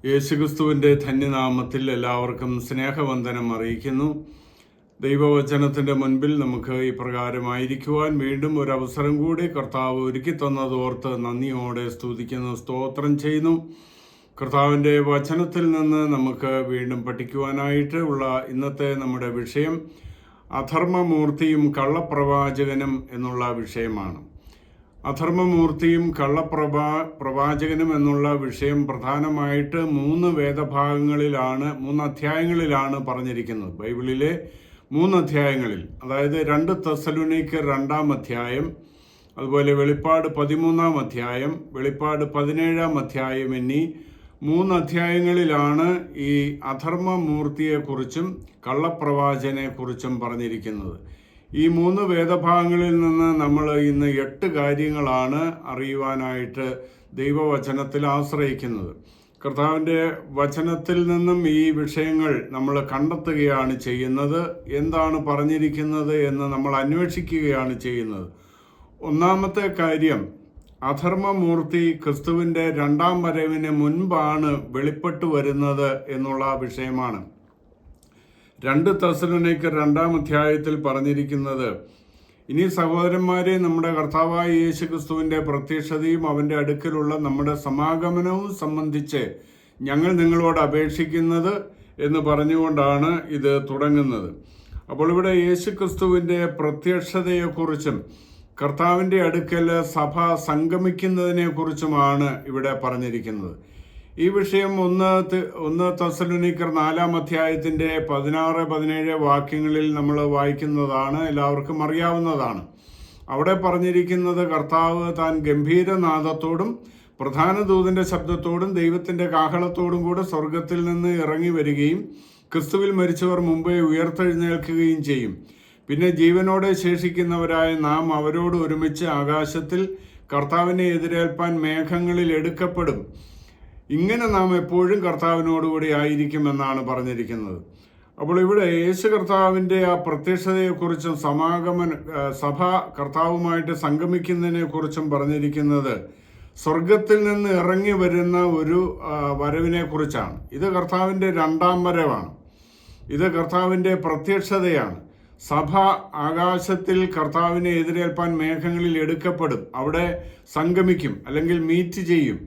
യേശുക്രിസ്തുവിൻ്റെ ധന്യനാമത്തിൽ എല്ലാവർക്കും സ്നേഹവന്ദനം അറിയിക്കുന്നു. ദൈവവചനത്തിൻ്റെ മുൻപിൽ നമുക്ക് ഇപ്രകാരമായിരിക്കുവാൻ വീണ്ടും ഒരു അവസരം കൂടി കർത്താവ് ഒരുക്കി തന്നതോർത്ത് നന്ദിയോടെ സ്തുതിക്കുന്നു, സ്തോത്രം ചെയ്യുന്നു. കർത്താവിൻ്റെ വചനത്തിൽ നിന്ന് നമുക്ക് വീണ്ടും പഠിക്കുവാനായിട്ട് ഉള്ള ഇന്നത്തെ നമ്മുടെ വിഷയം അധർമ്മമൂർത്തിയും കള്ളപ്രവാചകനും എന്നുള്ള വിഷയമാണ്. അധർമ്മമൂർത്തിയും പ്രവാചകനും എന്നുള്ള വിഷയം പ്രധാനമായിട്ട് 3 വേദഭാഗങ്ങളിലാണ്, 3 അധ്യായങ്ങളിലാണ് പറഞ്ഞിരിക്കുന്നത്. ബൈബിളിലെ 3 അധ്യായങ്ങളിൽ, അതായത് 2 തെസ്സലോനിക്കർ 2-ാം അധ്യായം, അതുപോലെ വെളിപ്പാട് 13-ാം അധ്യായം, വെളിപ്പാട് 17-ാം അധ്യായം എന്നീ 3 അധ്യായങ്ങളിലാണ് ഈ അധർമ്മമൂർത്തിയെക്കുറിച്ചും കള്ളപ്രവാചകനെക്കുറിച്ചും പറഞ്ഞിരിക്കുന്നത്. ഈ 3 വേദഭാഗങ്ങളിൽ നിന്ന് നമ്മൾ ഇന്ന് 8 കാര്യങ്ങളാണ് അറിയുവാനായിട്ട് ദൈവവചനത്തിൽ ആശ്രയിക്കുന്നത്. കർത്താവിൻ്റെ വചനത്തിൽ നിന്നും ഈ വിഷയങ്ങൾ നമ്മൾ കണ്ടെത്തുകയാണ് ചെയ്യുന്നത്. എന്താണ് പറഞ്ഞിരിക്കുന്നത് എന്ന് നമ്മൾ അന്വേഷിക്കുകയാണ് ചെയ്യുന്നത്. ഒന്നാമത്തെ കാര്യം, അധർമ്മമൂർത്തി ക്രിസ്തുവിൻ്റെ 2-ാം വരവിന് മുൻപാണ് വെളിപ്പെട്ടു വരുന്നത് എന്നുള്ള വിഷയമാണ്. 2 തെസ്സലോനിക്കർ 2-ാം അധ്യായത്തിൽ പറഞ്ഞിരിക്കുന്നത്, ഇനി സഹോദരന്മാരെ, നമ്മുടെ കർത്താവായ യേശുക്രിസ്തുവിൻ്റെ പ്രത്യക്ഷതയും അവൻ്റെ അടുക്കലുള്ള നമ്മുടെ സമാഗമനവും സംബന്ധിച്ച് ഞങ്ങൾ നിങ്ങളോട് അപേക്ഷിക്കുന്നത് എന്ന് പറഞ്ഞുകൊണ്ടാണ് ഇത് തുടങ്ങുന്നത്. അപ്പോൾ ഇവിടെ യേശുക്രിസ്തുവിൻ്റെ പ്രത്യക്ഷതയെക്കുറിച്ചും കർത്താവിൻ്റെ അടുക്കൽ സഭ സംഗമിക്കുന്നതിനെക്കുറിച്ചുമാണ് ഇവിടെ പറഞ്ഞിരിക്കുന്നത്. ഈ വിഷയം 1 തെസ്സലോനിക്കർ 4-ാം അധ്യായത്തിൻ്റെ 16-17 വാക്യങ്ങളിൽ നമ്മൾ വായിക്കുന്നതാണ്, എല്ലാവർക്കും അറിയാവുന്നതാണ്. അവിടെ പറഞ്ഞിരിക്കുന്നത്, കർത്താവ് താൻ ഗംഭീരനാദത്തോടും പ്രധാന ദൂതൻ്റെ ശബ്ദത്തോടും ദൈവത്തിൻ്റെ കാഹളത്തോടും കൂടെ സ്വർഗത്തിൽ നിന്ന് ഇറങ്ങി വരികയും ക്രിസ്തുവിൽ മരിച്ചവർ മുമ്പേ ഉയർത്തെഴുന്നേൽക്കുകയും ചെയ്യും. പിന്നെ ജീവനോടെ ശേഷിക്കുന്നവരായ നാം അവരോട് ഒരുമിച്ച് ആകാശത്തിൽ കർത്താവിനെ എതിരേൽപ്പാൻ മേഘങ്ങളിൽ എടുക്കപ്പെടും. ഇങ്ങനെ നാം എപ്പോഴും കർത്താവിനോടുകൂടി ആയിരിക്കുമെന്നാണ് പറഞ്ഞിരിക്കുന്നത്. അപ്പോൾ ഇവിടെ യേശു കർത്താവിൻ്റെ ആ പ്രത്യക്ഷതയെക്കുറിച്ചും സഭ കർത്താവുമായിട്ട് സംഗമിക്കുന്നതിനെക്കുറിച്ചും പറഞ്ഞിരിക്കുന്നത് സ്വർഗത്തിൽ നിന്ന് ഇറങ്ങി വരുന്ന ഒരു വരവിനെ കുറിച്ചാണ്. ഇത് കർത്താവിൻ്റെ 2-ാം വരവാണ്. ഇത് കർത്താവിൻ്റെ പ്രത്യക്ഷതയാണ്. സഭ ആകാശത്തിൽ കർത്താവിനെ എതിരേൽപ്പാൻ മേഘങ്ങളിൽ എടുക്കപ്പെടും, അവിടെ സംഗമിക്കും, അല്ലെങ്കിൽ മീറ്റ് ചെയ്യും.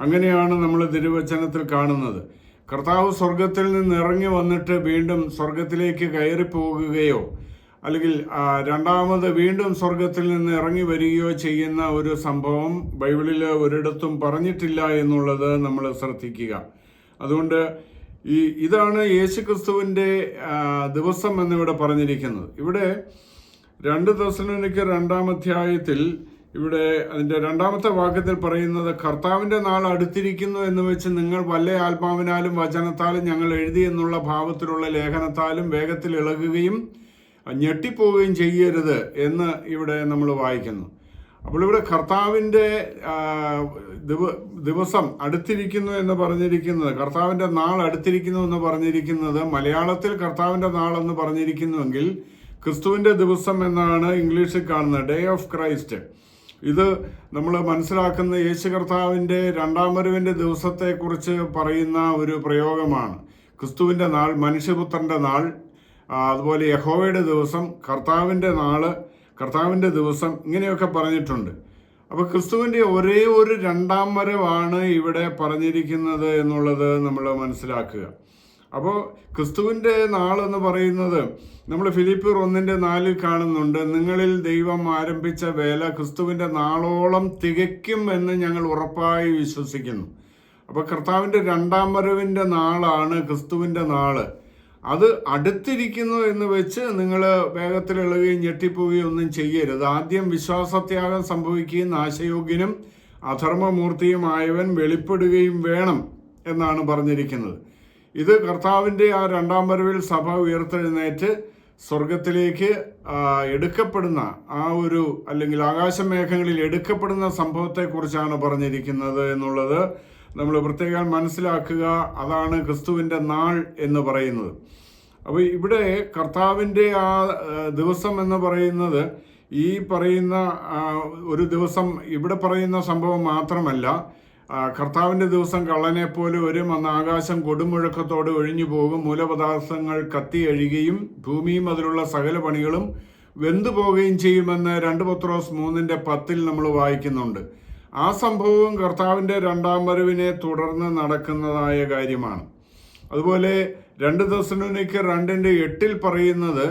അങ്ങനെയാണ് നമ്മൾ തിരുവചനത്തിൽ കാണുന്നത്. കർത്താവ് സ്വർഗത്തിൽ നിന്ന് ഇറങ്ങി വന്നിട്ട് വീണ്ടും സ്വർഗത്തിലേക്ക് കയറി പോകുകയോ അല്ലെങ്കിൽ രണ്ടാമത് വീണ്ടും സ്വർഗത്തിൽ നിന്ന് ഇറങ്ങി വരികയോ ചെയ്യുന്ന ഒരു സംഭവം ബൈബിളിൽ ഒരിടത്തും പറഞ്ഞിട്ടില്ല എന്നുള്ളത് നമ്മൾ ശ്രദ്ധിക്കുക. അതുകൊണ്ട് ഇതാണ് യേശുക്രിസ്തുവിൻ്റെ ദിവസം എന്നിവിടെ പറഞ്ഞിരിക്കുന്നത്. ഇവിടെ 2 തെസ്സലോനിക്കർ 2-ാം അധ്യായത്തിൽ ഇവിടെ അതിൻ്റെ 2-ാമത്തെ വാക്യത്തിൽ പറയുന്നത്, കർത്താവിൻ്റെ നാൾ അടുത്തിരിക്കുന്നു എന്ന് വെച്ച് നിങ്ങൾ വല്ല ആത്മാവിനാലും വചനത്താലും ഞങ്ങൾ എഴുതി എന്നുള്ള ഭാവത്തിലുള്ള ലേഖനത്താലും വേഗത്തിൽ ഇളകുകയും ഞെട്ടിപ്പോവുകയും ചെയ്യരുത് എന്ന് ഇവിടെ നമ്മൾ വായിക്കുന്നു. അപ്പോൾ ഇവിടെ കർത്താവിൻ്റെ ദിവസം അടുത്തിരിക്കുന്നു എന്ന് പറഞ്ഞിരിക്കുന്നത്, കർത്താവിൻ്റെ നാൾ അടുത്തിരിക്കുന്നു എന്ന് പറഞ്ഞിരിക്കുന്നത് മലയാളത്തിൽ കർത്താവിൻ്റെ നാളെന്ന് പറഞ്ഞിരിക്കുന്നുവെങ്കിൽ ക്രിസ്തുവിൻ്റെ ദിവസം എന്നാണ് ഇംഗ്ലീഷിൽ കാണുന്നത്, ഡേ ഓഫ് ക്രൈസ്റ്റ്. ഇത് നമ്മൾ മനസ്സിലാക്കുന്ന യേശു കർത്താവിൻ്റെ 2-ാം വരവിൻ്റെ ദിവസത്തെക്കുറിച്ച് പറയുന്ന ഒരു പ്രയോഗമാണ്. ക്രിസ്തുവിൻ്റെ നാൾ, മനുഷ്യപുത്രൻ്റെ നാൾ, അതുപോലെ യഹോവയുടെ ദിവസം, കർത്താവിൻ്റെ നാള്, കർത്താവിൻ്റെ ദിവസം, ഇങ്ങനെയൊക്കെ പറഞ്ഞിട്ടുണ്ട്. അപ്പോൾ ക്രിസ്തുവിൻ്റെ ഒരേ ഒരു 2-ാം വരവാണ് ഇവിടെ പറഞ്ഞിരിക്കുന്നത് എന്നുള്ളത് നമ്മൾ മനസ്സിലാക്കുക. അപ്പോൾ ക്രിസ്തുവിൻ്റെ നാളെന്ന് പറയുന്നത് നമ്മൾ ഫിലിപ്പിയർ 1:4 കാണുന്നുണ്ട്, നിങ്ങളിൽ ദൈവം ആരംഭിച്ച വേല ക്രിസ്തുവിൻ്റെ നാളോളം തികയ്ക്കും എന്ന് ഞങ്ങൾ ഉറപ്പായി വിശ്വസിക്കുന്നു. അപ്പോൾ കർത്താവിൻ്റെ 2-ാം വരവിൻ്റെ നാളാണ് ക്രിസ്തുവിൻ്റെ നാള്. അത് അടുത്തിരിക്കുന്നു എന്ന് വെച്ച് നിങ്ങൾ വേഗത്തിൽ ഇളകുകയും ഞെട്ടിപ്പോവുകയും ഒന്നും ചെയ്യരുത്. ആദ്യം വിശ്വാസത്യാഗം സംഭവിക്കുകയും നാശയോഗ്യനും അധർമ്മമൂർത്തിയുമായവൻ വെളിപ്പെടുകയും വേണം എന്നാണ് പറഞ്ഞിരിക്കുന്നത്. ഇത് കർത്താവിൻ്റെ ആ 2-ാം വരവിൽ സഭ ഉയർത്തെഴുന്നേറ്റ് സ്വർഗത്തിലേക്ക് എടുക്കപ്പെടുന്ന ആ ഒരു, അല്ലെങ്കിൽ ആകാശമേഘങ്ങളിൽ എടുക്കപ്പെടുന്ന സംഭവത്തെക്കുറിച്ചാണ് പറഞ്ഞിരിക്കുന്നത് എന്നുള്ളത് നമ്മൾ പ്രത്യേകം മനസ്സിലാക്കുക. അതാണ് ക്രിസ്തുവിൻ്റെ നാൾ എന്ന് പറയുന്നത്. അപ്പോൾ ഇവിടെ കർത്താവിൻ്റെ ആ ദിവസം എന്ന് പറയുന്നത് ഈ പറയുന്ന ഒരു ദിവസം ഇവിടെ പറയുന്ന സംഭവം മാത്രമല്ല, കർത്താവിൻ്റെ ദിവസം കള്ളനെ പോലെ വരും, അന്ന് ആകാശം കൊടുമുഴക്കത്തോടെ ഒഴിഞ്ഞു പോകും, മൂലപദാർത്ഥങ്ങൾ കത്തിയഴുകയും ഭൂമിയും അതിലുള്ള സകല പണികളും വെന്തു പോകുകയും ചെയ്യുമെന്ന് 2 പത്രോസ് 3:10 നമ്മൾ വായിക്കുന്നുണ്ട്. ആ സംഭവവും കർത്താവിൻ്റെ രണ്ടാം വരവിനെ തുടർന്ന് നടക്കുന്നതായ കാര്യമാണ്. അതുപോലെ 2 തെസ്സലോനിക്കർ 2:8 പറയുന്നത്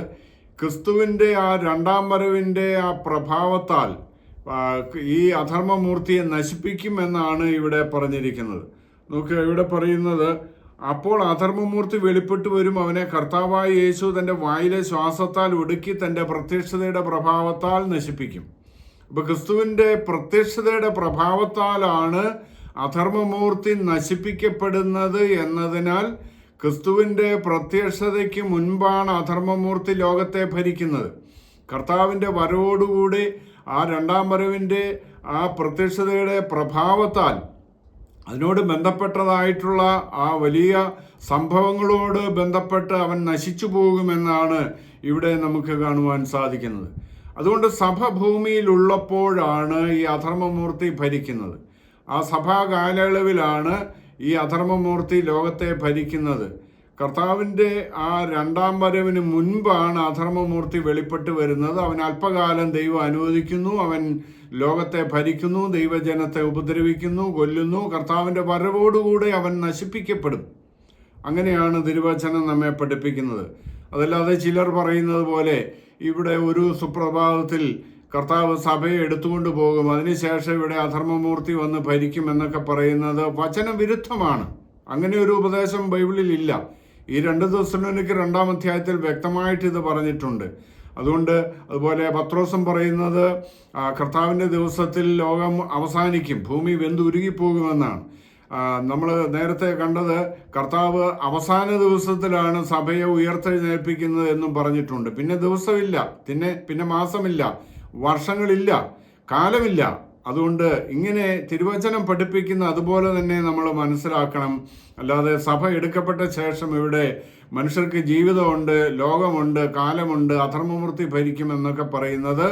ക്രിസ്തുവിൻ്റെ ആ രണ്ടാം വരവിൻ്റെ ആ പ്രഭാവത്താൽ ഈ അധർമ്മമൂർത്തിയെ നശിപ്പിക്കുമെന്നാണ് ഇവിടെ പറഞ്ഞിരിക്കുന്നത്. നോക്കുക, ഇവിടെ പറയുന്നത്, അപ്പോൾ അധർമ്മമൂർത്തി വെളിപ്പെട്ടു വരും, അവനെ കർത്താവായ യേശു തൻ്റെ വായിലെ ശ്വാസത്താൽ ഒടുക്കി തൻ്റെ പ്രത്യക്ഷതയുടെ പ്രഭാവത്താൽ നശിപ്പിക്കും. അപ്പോൾ ക്രിസ്തുവിൻ്റെ പ്രത്യക്ഷതയുടെ പ്രഭാവത്താലാണ് അധർമ്മമൂർത്തി നശിപ്പിക്കപ്പെടുന്നത് എന്നതിനാൽ ക്രിസ്തുവിൻ്റെ പ്രത്യക്ഷതയ്ക്ക് മുൻപാണ് അധർമ്മമൂർത്തി ലോകത്തെ ഭരിക്കുന്നത്. കർത്താവിൻ്റെ വരവോടുകൂടി ആ രണ്ടാം വരവിൻ്റെ ആ പ്രത്യക്ഷതയുടെ പ്രഭാവത്താൽ അതിനോട് ബന്ധപ്പെട്ടതായിട്ടുള്ള ആ വലിയ സംഭവങ്ങളോട് ബന്ധപ്പെട്ട് അവൻ നശിച്ചു പോകുമെന്നാണ് ഇവിടെ നമുക്ക് കാണുവാൻ സാധിക്കുന്നത്. അതുകൊണ്ട് സഭ ഭൂമിയിലുള്ളപ്പോഴാണ് ഈ അധർമ്മമൂർത്തി ഭരിക്കുന്നത്. ആ സഭാ കാലയളവിലാണ് ഈ അധർമ്മമൂർത്തി ലോകത്തെ ഭരിക്കുന്നത്. കർത്താവിൻ്റെ ആ രണ്ടാം വരവിന് മുൻപാണ് അധർമ്മമൂർത്തി വെളിപ്പെട്ട് വരുന്നത്. അവൻ അല്പകാലം ദൈവം അനുവദിക്കുന്നു, അവൻ ലോകത്തെ ഭരിക്കുന്നു, ദൈവജനത്തെ ഉപദ്രവിക്കുന്നു, കൊല്ലുന്നു. കർത്താവിൻ്റെ വരവോടുകൂടെ അവൻ നശിപ്പിക്കപ്പെടും. അങ്ങനെയാണ് തിരുവചനം നമ്മെ പഠിപ്പിക്കുന്നത്. അതല്ലാതെ ചിലർ പറയുന്നത് പോലെ ഇവിടെ ഒരു സുപ്രഭാതത്തിൽ കർത്താവ് സഭയെ എടുത്തുകൊണ്ട് പോകും, അതിനുശേഷം ഇവിടെ അധർമ്മമൂർത്തി വന്ന് ഭരിക്കും എന്നൊക്കെ പറയുന്നത് വചനവിരുദ്ധമാണ്. അങ്ങനെ ഒരു ഉപദേശം ബൈബിളിൽ ഇല്ല. ഈ 2 തെസ്സലോനിക്കർ 2-ാം അധ്യായത്തിൽ വ്യക്തമായിട്ട് ഇത് പറഞ്ഞിട്ടുണ്ട്. അതുപോലെ പത്രോസും പറയുന്നത് കർത്താവിൻ്റെ ദിവസത്തിൽ ലോകം അവസാനിക്കും, ഭൂമി വെന്തുരുകിപ്പോകുമെന്നാണ്. നമ്മൾ നേരത്തെ കണ്ടത് കർത്താവ് അവസാന ദിവസത്തിലാണ് സഭയെ ഉയർത്തെഴുന്നേൽപ്പിക്കുന്നത് എന്നും പറഞ്ഞിട്ടുണ്ട്. പിന്നെ ദിവസമില്ല, പിന്നെ മാസമില്ല, വർഷങ്ങളില്ല, കാലമില്ല. അതുകൊണ്ട് ഇങ്ങനെ തിരുവചനം പഠിപ്പിക്കുന്ന അതുപോലെ തന്നെ നമ്മൾ മനസ്സിലാക്കണം. അല്ലാതെ സഭ എടുക്കപ്പെട്ട ശേഷം ഇവിടെ മനുഷ്യർക്ക് ജീവിതമുണ്ട്, ലോകമുണ്ട്, കാലമുണ്ട്, അധർമ്മമൂർത്തി ഭരിക്കുമെന്നൊക്കെ പറയുന്നത്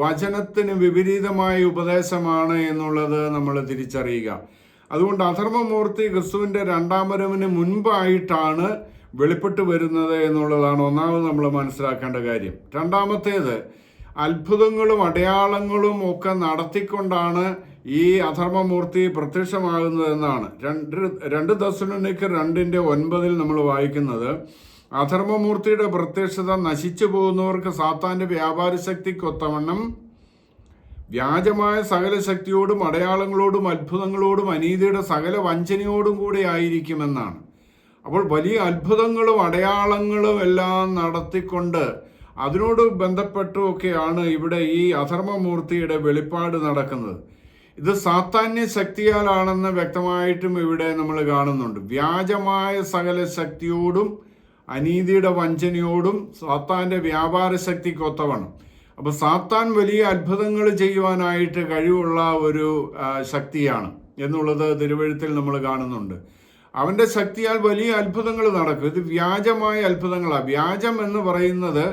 വചനത്തിന് വിപരീതമായ ഉപദേശമാണ് എന്നുള്ളത് നമ്മൾ തിരിച്ചറിയുക. അതുകൊണ്ട് അധർമ്മമൂർത്തി ക്രിസ്തുവിൻ്റെ രണ്ടാം വരവിന് മുൻപായിട്ടാണ് വെളിപ്പെട്ട് വരുന്നത് എന്നുള്ളതാണ് ഒന്നാമത് നമ്മൾ മനസ്സിലാക്കേണ്ട കാര്യം. രണ്ടാമത്തേത്, അത്ഭുതങ്ങളും അടയാളങ്ങളും ഒക്കെ നടത്തിക്കൊണ്ടാണ് ഈ അധർമ്മമൂർത്തി പ്രത്യക്ഷമാകുന്നതെന്നാണ്. 2 തെസ്സലോനിക്കർ 2:9 നമ്മൾ വായിക്കുന്നത്, അധർമ്മമൂർത്തിയുടെ പ്രത്യക്ഷത നശിച്ചു പോകുന്നവർക്ക് സാത്താൻ്റെ വ്യാപാര ശക്തിക്കൊത്തവണ്ണം വ്യാജമായ സകല ശക്തിയോടും അടയാളങ്ങളോടും അത്ഭുതങ്ങളോടും അനീതിയുടെ സകല വഞ്ചനയോടും കൂടി ആയിരിക്കുമെന്നാണ്. അപ്പോൾ വലിയ അത്ഭുതങ്ങളും അടയാളങ്ങളും എല്ലാം നടത്തിക്കൊണ്ട് അതിനോട് ബന്ധപ്പെട്ടുമൊക്കെയാണ് ഇവിടെ ഈ അധർമ്മമൂർത്തിയുടെ വെളിപ്പാട് നടക്കുന്നത്. ഇത് സാത്താന്യ ശക്തിയാലാണെന്ന് വ്യക്തമായിട്ടും ഇവിടെ നമ്മൾ കാണുന്നുണ്ട്. വ്യാജമായ സകല ശക്തിയോടും അനീതിയുടെ വഞ്ചനയോടും സാത്താൻ്റെ വ്യാപാര ശക്തിക്കൊത്തവണ്ണം. അപ്പോൾ സാത്താൻ വലിയ അത്ഭുതങ്ങൾ ചെയ്യുവാനായിട്ട് കഴിവുള്ള ഒരു ശക്തിയാണ് എന്നുള്ളത് തിരുവെഴുത്തിൽ നമ്മൾ കാണുന്നുണ്ട്. അവൻ്റെ ശക്തിയാൽ വലിയ അത്ഭുതങ്ങൾ നടക്കും. ഇത് വ്യാജമായ അത്ഭുതങ്ങളാണ്. വ്യാജം എന്ന് പറയുന്നത്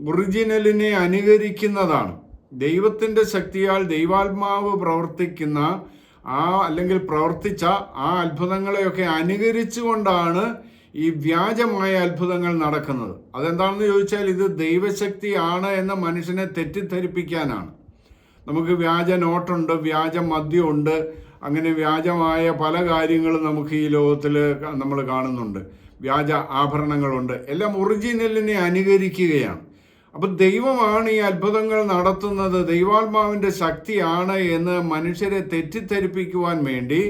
ഒറിജിനലിനെ അനുകരിക്കുന്നതാണ്. ദൈവത്തിൻ്റെ ശക്തിയാൽ ദൈവാത്മാവ് പ്രവർത്തിക്കുന്ന അല്ലെങ്കിൽ പ്രവർത്തിച്ച ആ അത്ഭുതങ്ങളെയൊക്കെ അനുകരിച്ചുകൊണ്ടാണ് ഈ വ്യാജമായ അത്ഭുതങ്ങൾ നടക്കുന്നത്. അതെന്താണെന്ന് ചോദിച്ചാൽ ഇത് ദൈവശക്തിയാണ് എന്ന മനുഷ്യനെ തെറ്റിദ്ധരിപ്പിക്കാനാണ്. നമുക്ക് വ്യാജ നോട്ടുണ്ട്, വ്യാജ മദ്യമുണ്ട്, അങ്ങനെ വ്യാജമായ പല കാര്യങ്ങളും നമുക്ക് ഈ ലോകത്തിൽ നമ്മൾ കാണുന്നുണ്ട്. വ്യാജ ആഭരണങ്ങളുണ്ട്, എല്ലാം ഒറിജിനലിനെ അനുകരിക്കുകയാണ്. അപ്പം ദൈവമാണ് ഈ അത്ഭുതങ്ങൾ നടത്തുന്നത്, ദൈവാത്മാവിൻ്റെ ശക്തിയാണ് എന്ന് മനുഷ്യരെ തെറ്റിദ്ധരിപ്പിക്കുവാൻ വേണ്ടി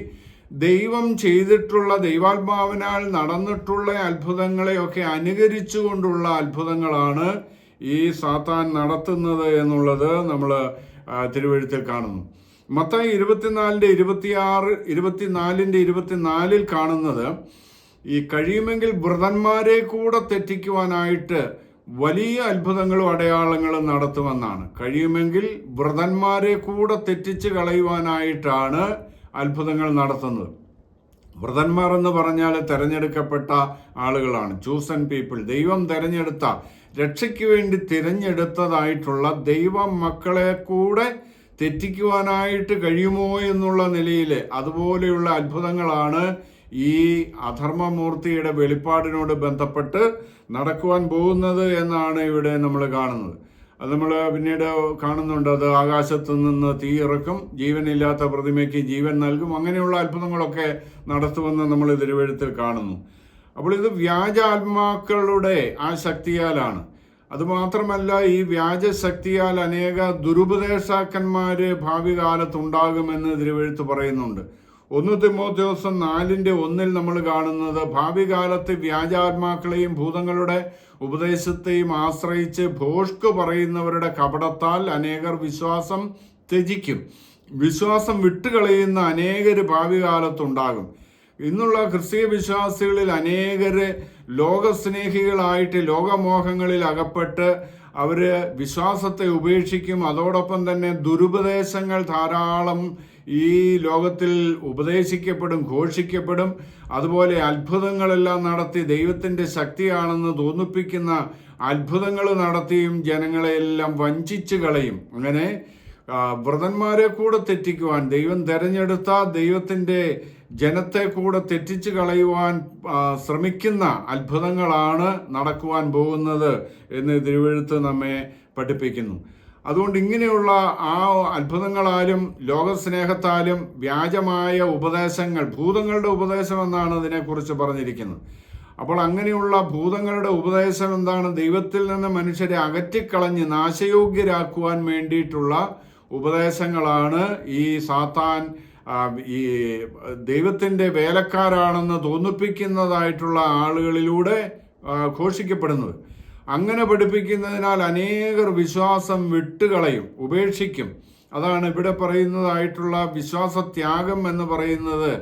ദൈവം ചെയ്തിട്ടുള്ള ദൈവാത്മാവിനാൽ നടന്നിട്ടുള്ള അത്ഭുതങ്ങളെയൊക്കെ അനുകരിച്ചുകൊണ്ടുള്ള അത്ഭുതങ്ങളാണ് ഈ സാത്താൻ നടത്തുന്നത് എന്നുള്ളത് നമ്മൾ തിരുവെഴുത്തിൽ കാണുന്നു. മത്തായി 24:24 കാണുന്നത് ഈ കഴിയുമെങ്കിൽ വൃതന്മാരെ കൂടെ തെറ്റിക്കുവാനായിട്ട് വലിയ അത്ഭുതങ്ങളും അടയാളങ്ങളും നടത്തുമെന്നാണ്. കഴിയുമെങ്കിൽ വൃതന്മാരെ കൂടെ തെറ്റിച്ച് കളയുവാനായിട്ടാണ് അത്ഭുതങ്ങൾ നടത്തുന്നത്. വൃതന്മാർ എന്ന് പറഞ്ഞാൽ തിരഞ്ഞെടുക്കപ്പെട്ട ആളുകളാണ്, ചൂസൺ പീപ്പിൾ. ദൈവം തിരഞ്ഞെടുത്ത, രക്ഷയ്ക്ക് വേണ്ടി തിരഞ്ഞെടുത്തതായിട്ടുള്ള ദൈവ മക്കളെ കൂടെ തെറ്റിക്കുവാനായിട്ട് കഴിയുമോ എന്നുള്ള നിലയിൽ അതുപോലെയുള്ള അത്ഭുതങ്ങളാണ് ഈ അധർമ്മമൂർത്തിയുടെ വെളിപ്പാടിനോട് ബന്ധപ്പെട്ട് നടക്കുവാൻ പോകുന്നത് എന്നാണ് ഇവിടെ നമ്മൾ കാണുന്നത്. അത് നമ്മൾ പിന്നീട് കാണുന്നുണ്ട്. അത് ആകാശത്തു നിന്ന് തീ ഇറക്കും, ജീവനില്ലാത്ത പ്രതിമയ്ക്ക് ജീവൻ നൽകും, അങ്ങനെയുള്ള അത്ഭുതങ്ങളൊക്കെ നടത്തുമെന്ന് നമ്മൾ തിരുവെഴുത്തിൽ കാണുന്നു. അപ്പോൾ ഇത് വ്യാജാത്മാക്കളുടെ ആ ശക്തിയാലാണ്. അതുമാത്രമല്ല, ഈ വ്യാജശക്തിയാൽ അനേക ദുരുപദേശാക്കന്മാര് ഭാവി കാലത്തുണ്ടാകുമെന്ന് തിരുവെഴുത്ത് പറയുന്നുണ്ട്. 1 തിമോഥെയോസ് 4:1 നമ്മൾ കാണുന്നത്, ഭാവി കാലത്ത് വ്യാജാത്മാക്കളെയും ഭൂതങ്ങളുടെ ഉപദേശത്തെയും ആശ്രയിച്ച് ഭോഷ്ക് പറയുന്നവരുടെ കപടത്താൽ അനേകർ വിശ്വാസം ത്യജിക്കും. വിശ്വാസം വിട്ടുകളയുന്ന അനേകർ ഭാവി കാലത്തുണ്ടാകും. ഇന്നുള്ള ക്രിസ്തീയ വിശ്വാസികളിൽ അനേകര് ലോകസ്നേഹികളായിട്ട് ലോകമോഹങ്ങളിൽ അകപ്പെട്ട് അവര് വിശ്വാസത്തെ ഉപേക്ഷിക്കും. അതോടൊപ്പം തന്നെ ദുരുപദേശങ്ങൾ ധാരാളം ഈ ലോകത്തിൽ ഉപദേശിക്കപ്പെടും, ഘോഷിക്കപ്പെടും. അതുപോലെ അത്ഭുതങ്ങളെല്ലാം നടത്തി ദൈവത്തിൻ്റെ ശക്തിയാണെന്ന് തോന്നിപ്പിക്കുന്ന അത്ഭുതങ്ങൾ നടത്തിയും ജനങ്ങളെയെല്ലാം വഞ്ചിച്ചു കളയും. അങ്ങനെ വ്രതന്മാരെ കൂടെ തെറ്റിക്കുവാൻ, ദൈവം തെരഞ്ഞെടുത്ത ദൈവത്തിൻ്റെ ജനത്തെ കൂടെ തെറ്റിച്ചു കളയുവാൻ ശ്രമിക്കുന്ന അത്ഭുതങ്ങളാണ് നടക്കുവാൻ പോകുന്നത് എന്ന് തിരുവെഴുത്ത് നമ്മെ പഠിപ്പിക്കുന്നു. അതുകൊണ്ട് ഇങ്ങനെയുള്ള ആ അത്ഭുതങ്ങളാലും ലോകസ്നേഹത്താലും വ്യാജമായ ഉപദേശങ്ങൾ, ഭൂതങ്ങളുടെ ഉപദേശം എന്നാണ് ഇതിനെക്കുറിച്ച് പറഞ്ഞിരിക്കുന്നത്. അപ്പോൾ അങ്ങനെയുള്ള ഭൂതങ്ങളുടെ ഉപദേശം എന്താണ്? ദൈവത്തിൽ നിന്ന് മനുഷ്യരെ അകറ്റിക്കളഞ്ഞ് നാശയോഗ്യരാക്കുവാൻ വേണ്ടിയിട്ടുള്ള ഉപദേശങ്ങളാണ് ഈ സാത്താൻ ഈ ദൈവത്തിൻ്റെ വേലക്കാരാണെന്ന് തോന്നിപ്പിക്കുന്നതായിട്ടുള്ള ആളുകളിലൂടെ ഘോഷിക്കപ്പെടുന്നത്. അങ്ങനെ പഠിപ്പിക്കുന്നതിനാൽ അനേകർ വിശ്വാസം വിട്ടുകളയും, ഉപേക്ഷിക്കും. അതാണ് ഇവിടെ പറയുന്നതായിട്ടുള്ള വിശ്വാസത്യാഗം എന്ന് പറയുന്നത്.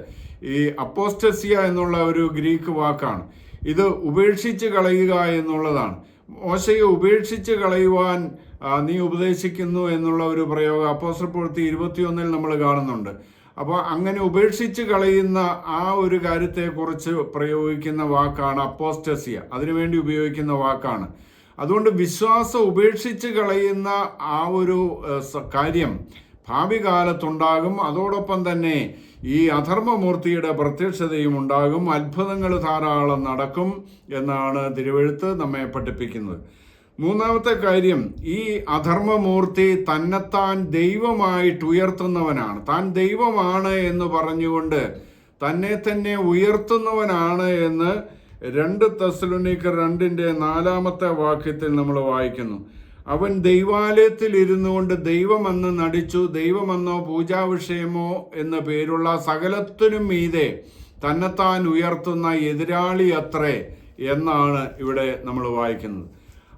ഈ അപ്പോസ്റ്റസിയ എന്നുള്ള ഒരു ഗ്രീക്ക് വാക്കാണ്. ഇത് ഉപേക്ഷിച്ച് കളയുക എന്നുള്ളതാണ്. മോശയെ ഉപേക്ഷിച്ച് കളയുവാൻ നീ ഉപദേശിക്കുന്നു എന്നുള്ള ഒരു പ്രയോഗം അപ്പോസ്തല പ്രവൃത്തി 21 നമ്മൾ കാണുന്നുണ്ട്. അപ്പോൾ അങ്ങനെ ഉപേക്ഷിച്ച് കളയുന്ന ആ ഒരു കാര്യത്തെക്കുറിച്ച് പ്രയോഗിക്കുന്ന വാക്കാണ് അപ്പോസ്റ്റസിയ. അതിനുവേണ്ടി ഉപയോഗിക്കുന്ന വാക്കാണ്. അതുകൊണ്ട് വിശ്വാസം ഉപേക്ഷിച്ച് കളയുന്ന ആ ഒരു കാര്യം ഭാവി കാലത്തുണ്ടാകും. അതോടൊപ്പം തന്നെ ഈ അധർമ്മമൂർത്തിയുടെ പ്രത്യക്ഷതയും ഉണ്ടാകും. അത്ഭുതങ്ങൾ ധാരാളം നടക്കും എന്നാണ് തിരുവെഴുത്ത് നമ്മെ പഠിപ്പിക്കുന്നത്. മൂന്നാമത്തെ കാര്യം, ഈ അധർമ്മമൂർത്തി തന്നെത്താൻ ദൈവമായിട്ട് ഉയർത്തുന്നവനാണ്. താൻ ദൈവമാണ് എന്ന് പറഞ്ഞുകൊണ്ട് തന്നെ തന്നെ ഉയർത്തുന്നവനാണ് എന്ന് 2 തെസ്സലോനിക്കർ 2:4 നമ്മൾ വായിക്കുന്നു. അവൻ ദൈവാലയത്തിൽ ഇരുന്നു കൊണ്ട് ദൈവമെന്ന് നടിച്ചു, ദൈവമെന്നോ പൂജാവിഷയമോ എന്ന പേരുള്ള സകലത്തിനും മീതെ തന്നെത്താൻ ഉയർത്തുന്ന എതിരാളി അത്രേ എന്നാണ് ഇവിടെ നമ്മൾ വായിക്കുന്നത്.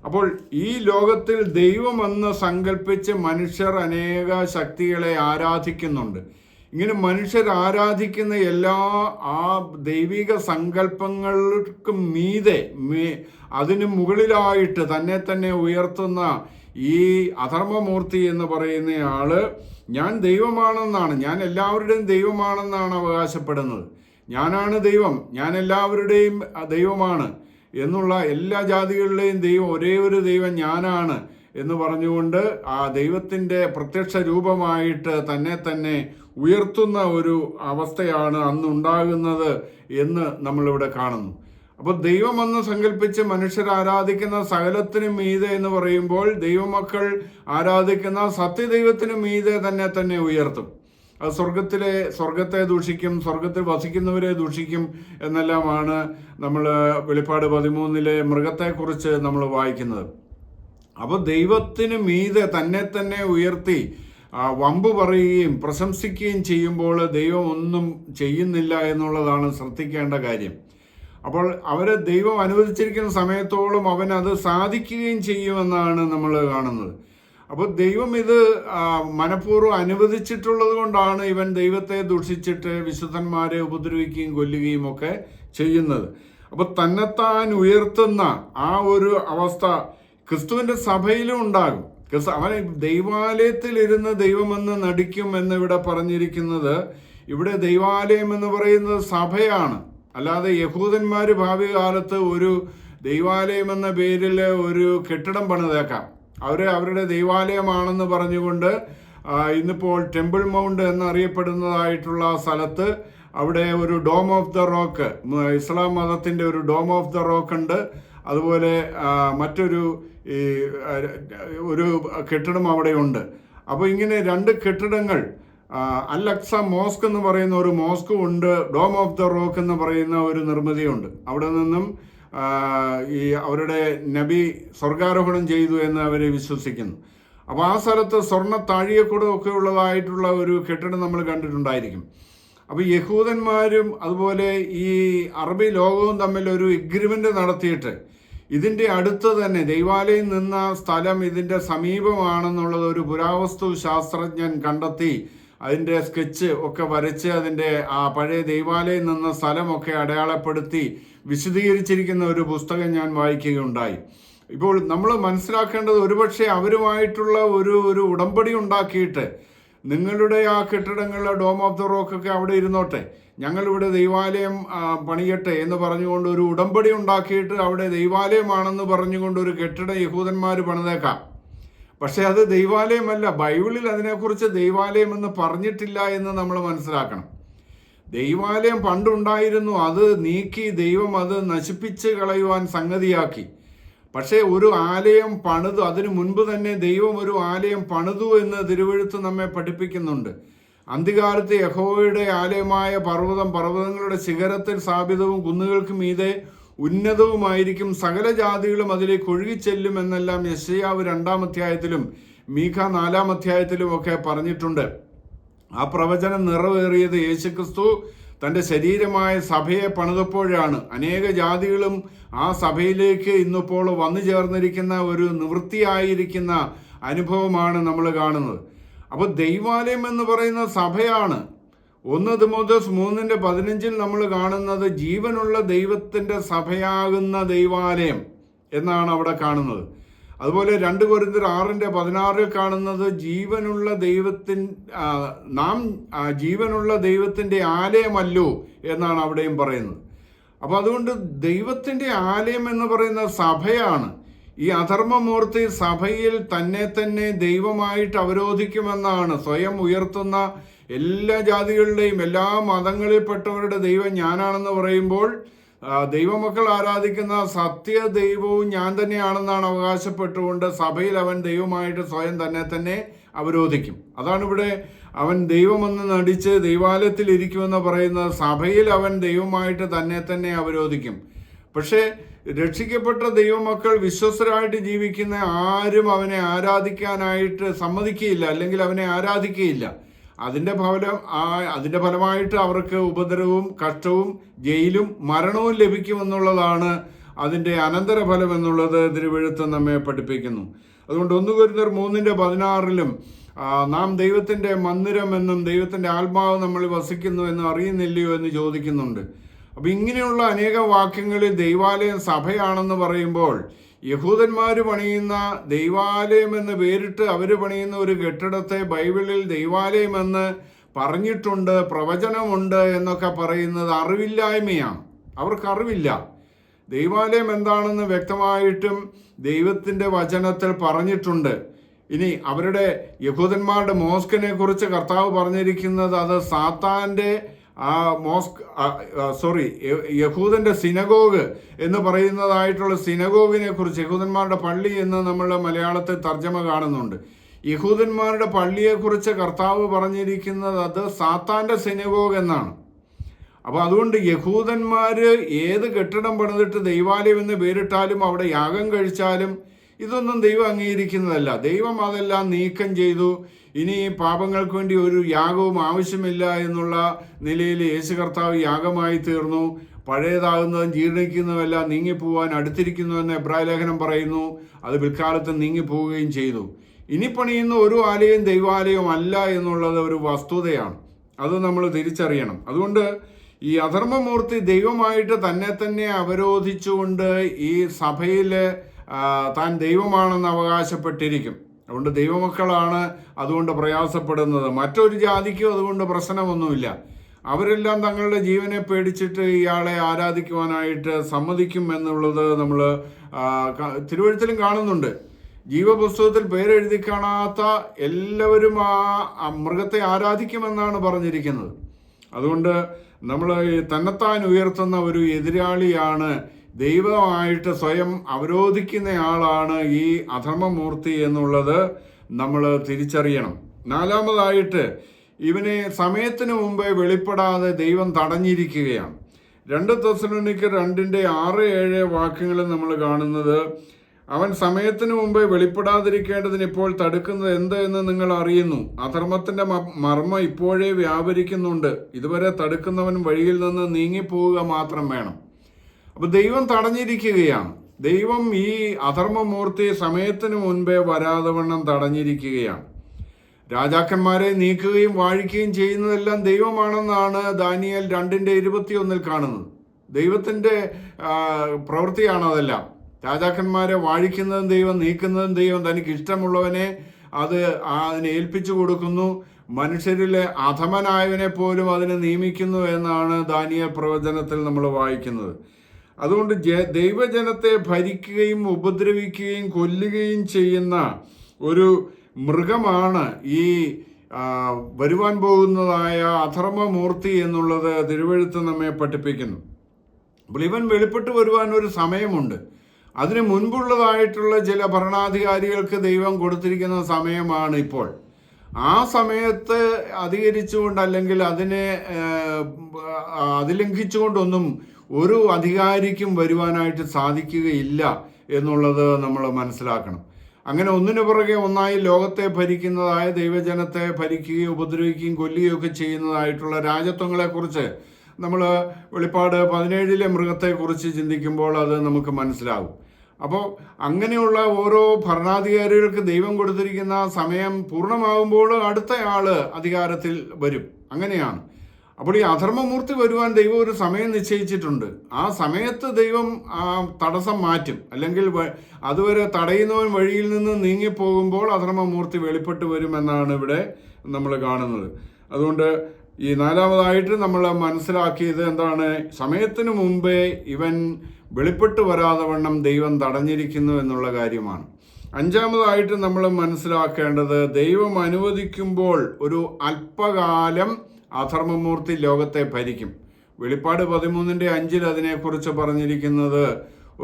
അപ്പോൾ ഈ ലോകത്തിൽ ദൈവമെന്ന് സങ്കല്പിച്ച് മനുഷ്യർ അനേക ശക്തികളെ ആരാധിക്കുന്നുണ്ട്. ഇങ്ങനെ മനുഷ്യർ ആരാധിക്കുന്ന എല്ലാ ആ ദൈവിക സങ്കല്പങ്ങൾക്കും മീതെ അതിന് മുകളിലായിട്ട് തന്നെ തന്നെ ഉയർത്തുന്ന ഈ അധർമ്മമൂർത്തി എന്ന് പറയുന്ന ആള് ഞാൻ ദൈവമാണെന്നാണ്, ഞാൻ എല്ലാവരുടെയും ദൈവമാണെന്നാണ് അവകാശപ്പെടുന്നത്. ഞാനാണ് ദൈവം, ഞാൻ എല്ലാവരുടെയും ദൈവമാണ് എന്നുള്ള, എല്ലാ ജാതികളിലെയും ദൈവം, ഒരേ ഒരു ദൈവം ഞാനാണ് എന്ന് പറഞ്ഞുകൊണ്ട് ആ ദൈവത്തിൻ്റെ പ്രത്യക്ഷ രൂപമായിട്ട് തന്നെ തന്നെ ഉയർത്തുന്ന ഒരു അവസ്ഥയാണ് അന്നുണ്ടാകുന്നത് എന്ന് നമ്മളിവിടെ കാണുന്നു. അപ്പോൾ ദൈവമെന്ന് സങ്കല്പിച്ച് മനുഷ്യർ ആരാധിക്കുന്ന സകലത്തിനും മീതെ എന്ന് പറയുമ്പോൾ ദൈവമക്കൾ ആരാധിക്കുന്ന സത്യദൈവത്തിനും മീതെ തന്നെ തന്നെ ഉയർത്തും. അത് സ്വർഗത്തെ ദൂഷിക്കും, സ്വർഗത്തിൽ വസിക്കുന്നവരെ ദൂഷിക്കും എന്നെല്ലാമാണ് നമ്മൾ വെളിപ്പാട് 13 മൃഗത്തെക്കുറിച്ച് നമ്മൾ വായിക്കുന്നത്. അപ്പോൾ ദൈവത്തിന് മീതെ തന്നെ തന്നെ ഉയർത്തി വമ്പ് പറയുകയും പ്രശംസിക്കുകയും ചെയ്യുമ്പോൾ ദൈവം ഒന്നും ചെയ്യുന്നില്ല എന്നുള്ളതാണ് ശ്രദ്ധിക്കേണ്ട കാര്യം. അപ്പോൾ അവരെ ദൈവം അനുവദിച്ചിരിക്കുന്ന സമയത്തോളം അവൻ അത് സാധിക്കുകയും ചെയ്യുമെന്നാണ് നമ്മൾ കാണുന്നത്. അപ്പോൾ ദൈവം ഇത് മനഃപൂർവ്വം അനുവദിച്ചിട്ടുള്ളത് കൊണ്ടാണ് ഇവൻ ദൈവത്തെ ദുഷിച്ചിട്ട് വിശുദ്ധന്മാരെ ഉപദ്രവിക്കുകയും കൊല്ലുകയും ഒക്കെ ചെയ്യുന്നത്. അപ്പോൾ തന്നെത്താൻ ഉയർത്തുന്ന ആ ഒരു അവസ്ഥ ക്രിസ്തുവിൻ്റെ സഭയിലും ഉണ്ടാകും. അവൻ ദൈവാലയത്തിൽ ഇരുന്ന് ദൈവമെന്ന് നടിക്കും എന്നിവിടെ പറഞ്ഞിരിക്കുന്നത്. ഇവിടെ ദൈവാലയം എന്ന് പറയുന്നത് സഭയാണ്, അല്ലാതെ യഹൂദന്മാർ ഭാവി കാലത്ത് ഒരു ദൈവാലയം എന്ന പേരിൽ ഒരു കെട്ടിടം പണിതേക്കാം. അവരുടെ ദൈവാലയമാണെന്ന് പറഞ്ഞുകൊണ്ട് ഇന്നിപ്പോൾ ടെമ്പിൾ മൗണ്ട് എന്നറിയപ്പെടുന്നതായിട്ടുള്ള സ്ഥലത്ത് അവിടെ ഒരു ഡോം ഓഫ് ദ റോക്ക്, ഇസ്ലാം മതത്തിൻ്റെ ഒരു ഡോം ഓഫ് ദ റോക്ക് ഉണ്ട്. അതുപോലെ മറ്റൊരു ഒരു കെട്ടിടം അവിടെയുണ്ട്. അപ്പോൾ ഇങ്ങനെ 2 കെട്ടിടങ്ങൾ, അൽ അക്സ മോസ്ക് എന്ന് പറയുന്ന ഒരു മോസ്കും ഉണ്ട്, ഡോം ഓഫ് ദ റോക്ക് എന്ന് പറയുന്ന ഒരു നിർമ്മിതിയുണ്ട്. അവിടെ നിന്നും ഈ അവരുടെ നബി സ്വർഗാരോഹണം ചെയ്തു എന്ന് അവർ വിശ്വസിക്കുന്നു. അപ്പോൾ ആ സ്ഥലത്ത് സ്വർണ്ണ താഴികക്കുടം ഒക്കെ ഉള്ളതായിട്ടുള്ള ഒരു കെട്ടിടം നമ്മൾ കണ്ടിട്ടുണ്ടായിരിക്കും. അപ്പോൾ യഹൂദന്മാരും അതുപോലെ ഈ അറബി ലോകവും തമ്മിൽ ഒരു എഗ്രിമെൻ്റ് നടത്തിയിട്ട് ഇതിൻ്റെ അടുത്ത് തന്നെ ദൈവാലയം നിന്ന സ്ഥലം ഇതിൻ്റെ സമീപമാണെന്നുള്ളത് ഒരു പുരാവസ്തു ശാസ്ത്രജ്ഞൻ കണ്ടെത്തി അതിൻ്റെ സ്കെച്ച് ഒക്കെ വരച്ച് അതിൻ്റെ ആ പഴയ ദൈവാലയം നിന്ന സ്ഥലമൊക്കെ അടയാളപ്പെടുത്തി വിശദീകരിച്ചിരിക്കുന്ന ഒരു പുസ്തകം ഞാൻ വായിക്കുകയുണ്ടായി. ഇപ്പോൾ നമ്മൾ മനസ്സിലാക്കേണ്ടത്, ഒരുപക്ഷെ അവരുമായിട്ടുള്ള ഒരു ഉടമ്പടി ഉണ്ടാക്കിയിട്ട് നിങ്ങളുടെ ആ കെട്ടിടങ്ങളിലെ ഡോം ഓഫ് ദ റോക്കൊക്കെ അവിടെ ഇരുന്നോട്ടെ, ഞങ്ങളിവിടെ ദൈവാലയം പണിയട്ടെ എന്ന് പറഞ്ഞുകൊണ്ട് ഒരു ഉടമ്പടി ഉണ്ടാക്കിയിട്ട് അവിടെ ദൈവാലയമാണെന്ന് പറഞ്ഞുകൊണ്ട് ഒരു കെട്ടിടം യഹൂദന്മാർ പണിതേക്കാം. പക്ഷെ അത് ദൈവാലയമല്ല. ബൈബിളിൽ അതിനെക്കുറിച്ച് ദൈവാലയം എന്ന് പറഞ്ഞിട്ടില്ല എന്ന് നമ്മൾ മനസ്സിലാക്കണം. ദൈവാലയം പണ്ടുണ്ടായിരുന്നു, അത് നീക്കി ദൈവം അത് നശിപ്പിച്ച് കളയുവാൻ സംഗതിയാക്കി. പക്ഷേ ഒരു ആലയം പണിതു, അതിനു മുൻപ് തന്നെ ദൈവം ഒരു ആലയം പണിതു എന്ന് തിരുവെഴുത്ത് നമ്മെ പഠിപ്പിക്കുന്നുണ്ട്. അന്ത്യകാലത്ത് യഹോവയുടെ ആലയമായ പർവ്വതങ്ങളുടെ ശിഖരത്തിൽ സ്ഥാപിതവും കുന്നുകൾക്ക് മീതെ ഉന്നതവുമായിരിക്കും, സകല ജാതികളും അതിലേക്ക് ഒഴുകിച്ചെല്ലും എന്നെല്ലാം യെശയ്യാവ് 2-ാം അധ്യായത്തിലും മീഖ 4-ാം അധ്യായത്തിലും ഒക്കെ പറഞ്ഞിട്ടുണ്ട്. ആ പ്രവചനം നിറവേറിയത് യേശുക്രിസ്തു തൻ്റെ ശരീരമായ സഭയെ പണിതപ്പോഴാണ്. അനേക ജാതികളും ആ സഭയിലേക്ക് ഇന്നിപ്പോൾ വന്നു ചേർന്നിരിക്കുന്ന ഒരു നിവൃത്തിയായിരിക്കുന്ന അനുഭവമാണ് നമ്മൾ കാണുന്നത്. അപ്പോൾ ദൈവാലയം എന്ന് പറയുന്ന സഭയാണ്. 1 തിമോഥെയോസ് 3:15 നമ്മൾ കാണുന്നത് ജീവനുള്ള ദൈവത്തിൻ്റെ സഭയാകുന്ന ദൈവാലയം എന്നാണ് അവിടെ കാണുന്നത്. അതുപോലെ 2 കൊരിന്ത്യർ 6:16 കാണുന്നത് നാം ജീവനുള്ള ദൈവത്തിൻ്റെ ആലയമല്ലോ എന്നാണ് അവിടെയും പറയുന്നത്. അപ്പോൾ അതുകൊണ്ട് ദൈവത്തിൻ്റെ ആലയം എന്ന് പറയുന്ന സഭയാണ്. ഈ അധർമ്മമൂർത്തി സഭയിൽ തന്നെ ദൈവമായിട്ട് അവരോധിക്കുമെന്നാണ് സ്വയം ഉയർത്തുന്ന എല്ലാ ജാതികളുടെയും എല്ലാ മതങ്ങളിൽപ്പെട്ടവരുടെ ദൈവം ഞാനാണെന്ന് പറയുമ്പോൾ ദൈവമക്കൾ ആരാധിക്കുന്ന സത്യ ദൈവവും ഞാൻ തന്നെയാണെന്നാണ് അവകാശപ്പെട്ടുകൊണ്ട് സഭയിൽ അവൻ ദൈവമായിട്ട് സ്വയം തന്നെ അവരോധിക്കും. അതാണ് ഇവിടെ അവൻ ദൈവമെന്ന് നടിച്ച് ദൈവാലയത്തിൽ ഇരിക്കുമെന്ന് പറയുന്നത്. സഭയിൽ അവൻ ദൈവമായിട്ട് തന്നെ അവരോധിക്കും. പക്ഷേ രക്ഷിക്കപ്പെട്ട ദൈവമക്കൾ വിശ്വസ്തരായിട്ട് ജീവിക്കുന്ന ആരും അവനെ ആരാധിക്കാനായിട്ട് സമ്മതിക്കുകയില്ല, അല്ലെങ്കിൽ അവനെ ആരാധിക്കുകയില്ല. അതിൻ്റെ ഫലമായിട്ട് അവർക്ക് ഉപദ്രവവും കഷ്ടവും ജയിലും മരണവും ലഭിക്കുമെന്നുള്ളതാണ് അതിൻ്റെ അനന്തരഫലം എന്നുള്ളത് തിരുവെഴുത്ത് നമ്മെ പഠിപ്പിക്കുന്നു. അതുകൊണ്ട് 1 കൊരിന്ത്യർ 3:16 നാം ദൈവത്തിൻ്റെ മന്ദിരമെന്നും ദൈവത്തിൻ്റെ ആത്മാവ് നമ്മൾ വസിക്കുന്നു എന്നും അറിയുന്നില്ലയോ എന്ന് ചോദിക്കുന്നുണ്ട്. അപ്പം ഇങ്ങനെയുള്ള അനേക വാക്യങ്ങളിൽ ദൈവാലയം സഭയാണെന്ന് പറയുമ്പോൾ യഹൂദന്മാർ പണിയുന്ന ദൈവാലയം എന്ന് പേരിട്ട് അവർ പണിയുന്ന ഒരു കെട്ടിടത്തെ ബൈബിളിൽ ദൈവാലയമെന്ന് പറഞ്ഞിട്ടുണ്ട്, പ്രവചനമുണ്ട് എന്നൊക്കെ പറയുന്നത് അറിവില്ലായ്മയാണ്. അവർക്കറിവില്ല. ദൈവാലയം എന്താണെന്ന് വ്യക്തമായിട്ടും ദൈവത്തിൻ്റെ വചനത്തിൽ പറഞ്ഞിട്ടുണ്ട്. ഇനി അവരുടെ യഹൂദന്മാരുടെ മോസ്കിനെ കുറിച്ച് കർത്താവ് പറഞ്ഞിരിക്കുന്നത് അത് സാത്താൻ്റെ യഹൂദന്റെ സിനഗോഗ് എന്ന് പറയുന്നതായിട്ടുള്ള സിനഗോഗിനെ കുറിച്ച്, യഹൂദന്മാരുടെ പള്ളി എന്ന് നമ്മൾ മലയാളത്തിൽ തർജ്ജമ കാണുന്നുണ്ട്. യഹൂദന്മാരുടെ പള്ളിയെക്കുറിച്ച് കർത്താവ് പറഞ്ഞിരിക്കുന്നത് അത് സാത്താൻ്റെ സിനഗോഗ് എന്നാണ്. അപ്പോൾ അതുകൊണ്ട് യഹൂദന്മാർ ഏത് കെട്ടിടം പണിതിട്ട് ദൈവാലയം എന്ന് പേരിട്ടാലും അവിടെ യാഗം കഴിച്ചാലും ഇതൊന്നും ദൈവം അംഗീകരിക്കുന്നതല്ല. ദൈവം അതെല്ലാം നീക്കം ചെയ്തു. ഇനി പാപങ്ങൾക്ക് വേണ്ടി ഒരു യാഗവും ആവശ്യമില്ല എന്നുള്ള നിലയിൽ യേശു കർത്താവ് യാഗമായി തീർന്നു. പഴയതാകുന്നതും ജീർണിക്കുന്നതുമെല്ലാം നീങ്ങിപ്പോവാൻ അടുത്തിരിക്കുന്നുവെന്ന് എബ്രായ ലേഖനം പറയുന്നു. അത് പിൽക്കാലത്ത് നീങ്ങിപ്പോവുകയും ചെയ്തു. ഇനി പണിയുന്ന ഒരു ആലയം ദൈവാലയം അല്ല എന്നുള്ളത് ഒരു വസ്തുതയാണ്. അത് നമ്മൾ തിരിച്ചറിയണം. അതുകൊണ്ട് ഈ അധർമ്മമൂർത്തി ദൈവമായിട്ട് തന്നെ അവരോധിച്ചുകൊണ്ട് ഈ സഭയിൽ താൻ ദൈവമാണെന്ന് അവകാശപ്പെട്ടിരിക്കും. അതുകൊണ്ട് ദൈവമക്കളാണ് അതുകൊണ്ട് പ്രയാസപ്പെടുന്നത്. മറ്റൊരു ജാതിക്കും അതുകൊണ്ട് പ്രശ്നമൊന്നുമില്ല. അവരെല്ലാം തങ്ങളുടെ ജീവനെ പേടിച്ചിട്ട് ഇയാളെ ആരാധിക്കുവാനായിട്ട് സമ്മതിക്കും എന്നുള്ളത് നമ്മൾ തിരുവെഴുത്തിലും കാണുന്നുണ്ട്. ജീവപുസ്തകത്തിൽ പേരെഴുതി കാണാത്ത എല്ലാവരും ആ മൃഗത്തെ ആരാധിക്കുമെന്നാണ് പറഞ്ഞിരിക്കുന്നത്. അതുകൊണ്ട് നമ്മൾ തന്നെത്താൻ ഉയർത്തുന്ന ഒരു എതിരാളിയാണ്, ദൈവമായിട്ട് സ്വയം അവരോധിക്കുന്നയാളാണ് ഈ അധർമ്മമൂർത്തി എന്നുള്ളത് നമ്മൾ തിരിച്ചറിയണം. നാലാമതായിട്ട്, ഇവനെ സമയത്തിന് മുമ്പേ വെളിപ്പെടാതെ ദൈവം തടഞ്ഞിരിക്കുകയാണ്. 2 തെസ്സലോനിക്കർ 2:6-7 വാക്യങ്ങളിൽ നമ്മൾ കാണുന്നത്, അവൻ സമയത്തിന് മുമ്പേ വെളിപ്പെടാതിരിക്കേണ്ടതിന് ഇപ്പോൾ തടുക്കുന്നത് എന്ത് എന്ന് നിങ്ങൾ അറിയുന്നു. അധർമ്മത്തിന്റെ മർമ്മം ഇപ്പോഴേ വ്യാപരിക്കുന്നുണ്ട്. ഇതുവരെ തടുക്കുന്നവൻ വഴിയിൽ നിന്ന് നീങ്ങിപ്പോവുക മാത്രം വേണം. അപ്പൊ ദൈവം തടഞ്ഞിരിക്കുകയാണ്. ദൈവം ഈ അധർമ്മമൂർത്തി സമയത്തിന് മുൻപേ വരാതെ വണ്ണം തടഞ്ഞിരിക്കുകയാണ്. രാജാക്കന്മാരെ നീക്കുകയും വാഴിക്കുകയും ചെയ്യുന്നതെല്ലാം ദൈവമാണെന്നാണ് ദാനിയേൽ 2:21 കാണുന്നത്. ദൈവത്തിന്റെ പ്രവൃത്തിയാണ് അതെല്ലാം. രാജാക്കന്മാരെ വാഴിക്കുന്നതും ദൈവം, നീക്കുന്നതും ദൈവം. തനിക്ക് ഇഷ്ടമുള്ളവനെ അതിനെ ഏൽപ്പിച്ചു കൊടുക്കുന്നു. മനുഷ്യരിലെ അധമനായവനെ പോലും അതിനെ നിയമിക്കുന്നു എന്നാണ് ദാനിയേൽ പ്രവചനത്തിൽ നമ്മൾ വായിക്കുന്നത്. അതുകൊണ്ട് ദൈവജനത്തെ ഭരിക്കുകയും ഉപദ്രവിക്കുകയും കൊല്ലുകയും ചെയ്യുന്ന ഒരു മൃഗമാണ് ഈ വരുവാൻ പോകുന്നതായ അധർമ്മമൂർത്തി എന്നുള്ളത് തിരുവെഴുത്ത് നമ്മെ പഠിപ്പിക്കുന്നു. അപ്പോൾ ഇവൻ വെളിപ്പെട്ട് വരുവാൻ ഒരു സമയമുണ്ട്. അതിന് മുൻപുള്ളതായിട്ടുള്ള ചില ഭരണാധികാരികൾക്ക് ദൈവം കൊടുത്തിരിക്കുന്ന സമയമാണ് ഇപ്പോൾ. ആ സമയത്ത് അധികരിച്ചുകൊണ്ട് അല്ലെങ്കിൽ അതിനെ അതിലംഘിച്ചുകൊണ്ടൊന്നും ഒരു അധികാരിക്കും വരുവാനായിട്ട് സാധിക്കുകയില്ല എന്നുള്ളത് നമ്മൾ മനസ്സിലാക്കണം. അങ്ങനെ ഒന്നിനു പുറകെ ഒന്നായി ലോകത്തെ ഭരിക്കുന്നതായ, ദൈവജനത്തെ ഭരിക്കുകയും ഉപദ്രവിക്കുകയും കൊല്ലുകയും ഒക്കെ ചെയ്യുന്നതായിട്ടുള്ള രാജ്യത്വങ്ങളെക്കുറിച്ച് നമ്മൾ വെളിപ്പാട് 17 മൃഗത്തെക്കുറിച്ച് ചിന്തിക്കുമ്പോൾ അത് നമുക്ക് മനസ്സിലാകും. അപ്പോൾ അങ്ങനെയുള്ള ഓരോ ഭരണാധികാരികൾക്ക് ദൈവം കൊടുത്തിരിക്കുന്ന സമയം പൂർണ്ണമാകുമ്പോൾ അടുത്തയാള് അധികാരത്തിൽ വരും. അങ്ങനെയാണ്. അപ്പോൾ ഈ അധർമ്മമൂർത്തി വരുവാൻ ദൈവം ഒരു സമയം നിശ്ചയിച്ചിട്ടുണ്ട്. ആ സമയത്ത് ദൈവം ആ തടസ്സം മാറ്റും. അല്ലെങ്കിൽ അതുവരെ തടയുന്നവൻ വഴിയിൽ നിന്ന് നീങ്ങിപ്പോകുമ്പോൾ അധർമ്മമൂർത്തി വെളിപ്പെട്ട് വരുമെന്നാണ് ഇവിടെ നമ്മൾ കാണുന്നത്. അതുകൊണ്ട് ഈ നാലാമതായിട്ട് നമ്മൾ മനസ്സിലാക്കിയത് എന്താണ്? സമയത്തിന് മുമ്പേ ഇവൻ വെളിപ്പെട്ട് വരാതെ വണ്ണം ദൈവം തടഞ്ഞിരിക്കുന്നു എന്നുള്ള കാര്യമാണ്. അഞ്ചാമതായിട്ട് നമ്മൾ മനസ്സിലാക്കേണ്ടത്, ദൈവം അനുവദിക്കുമ്പോൾ ഒരു അല്പകാലം അധർമ്മമൂർത്തി ലോകത്തെ ഭരിക്കും. വെളിപ്പാട് 13:5 അതിനെക്കുറിച്ച് പറഞ്ഞിരിക്കുന്നത്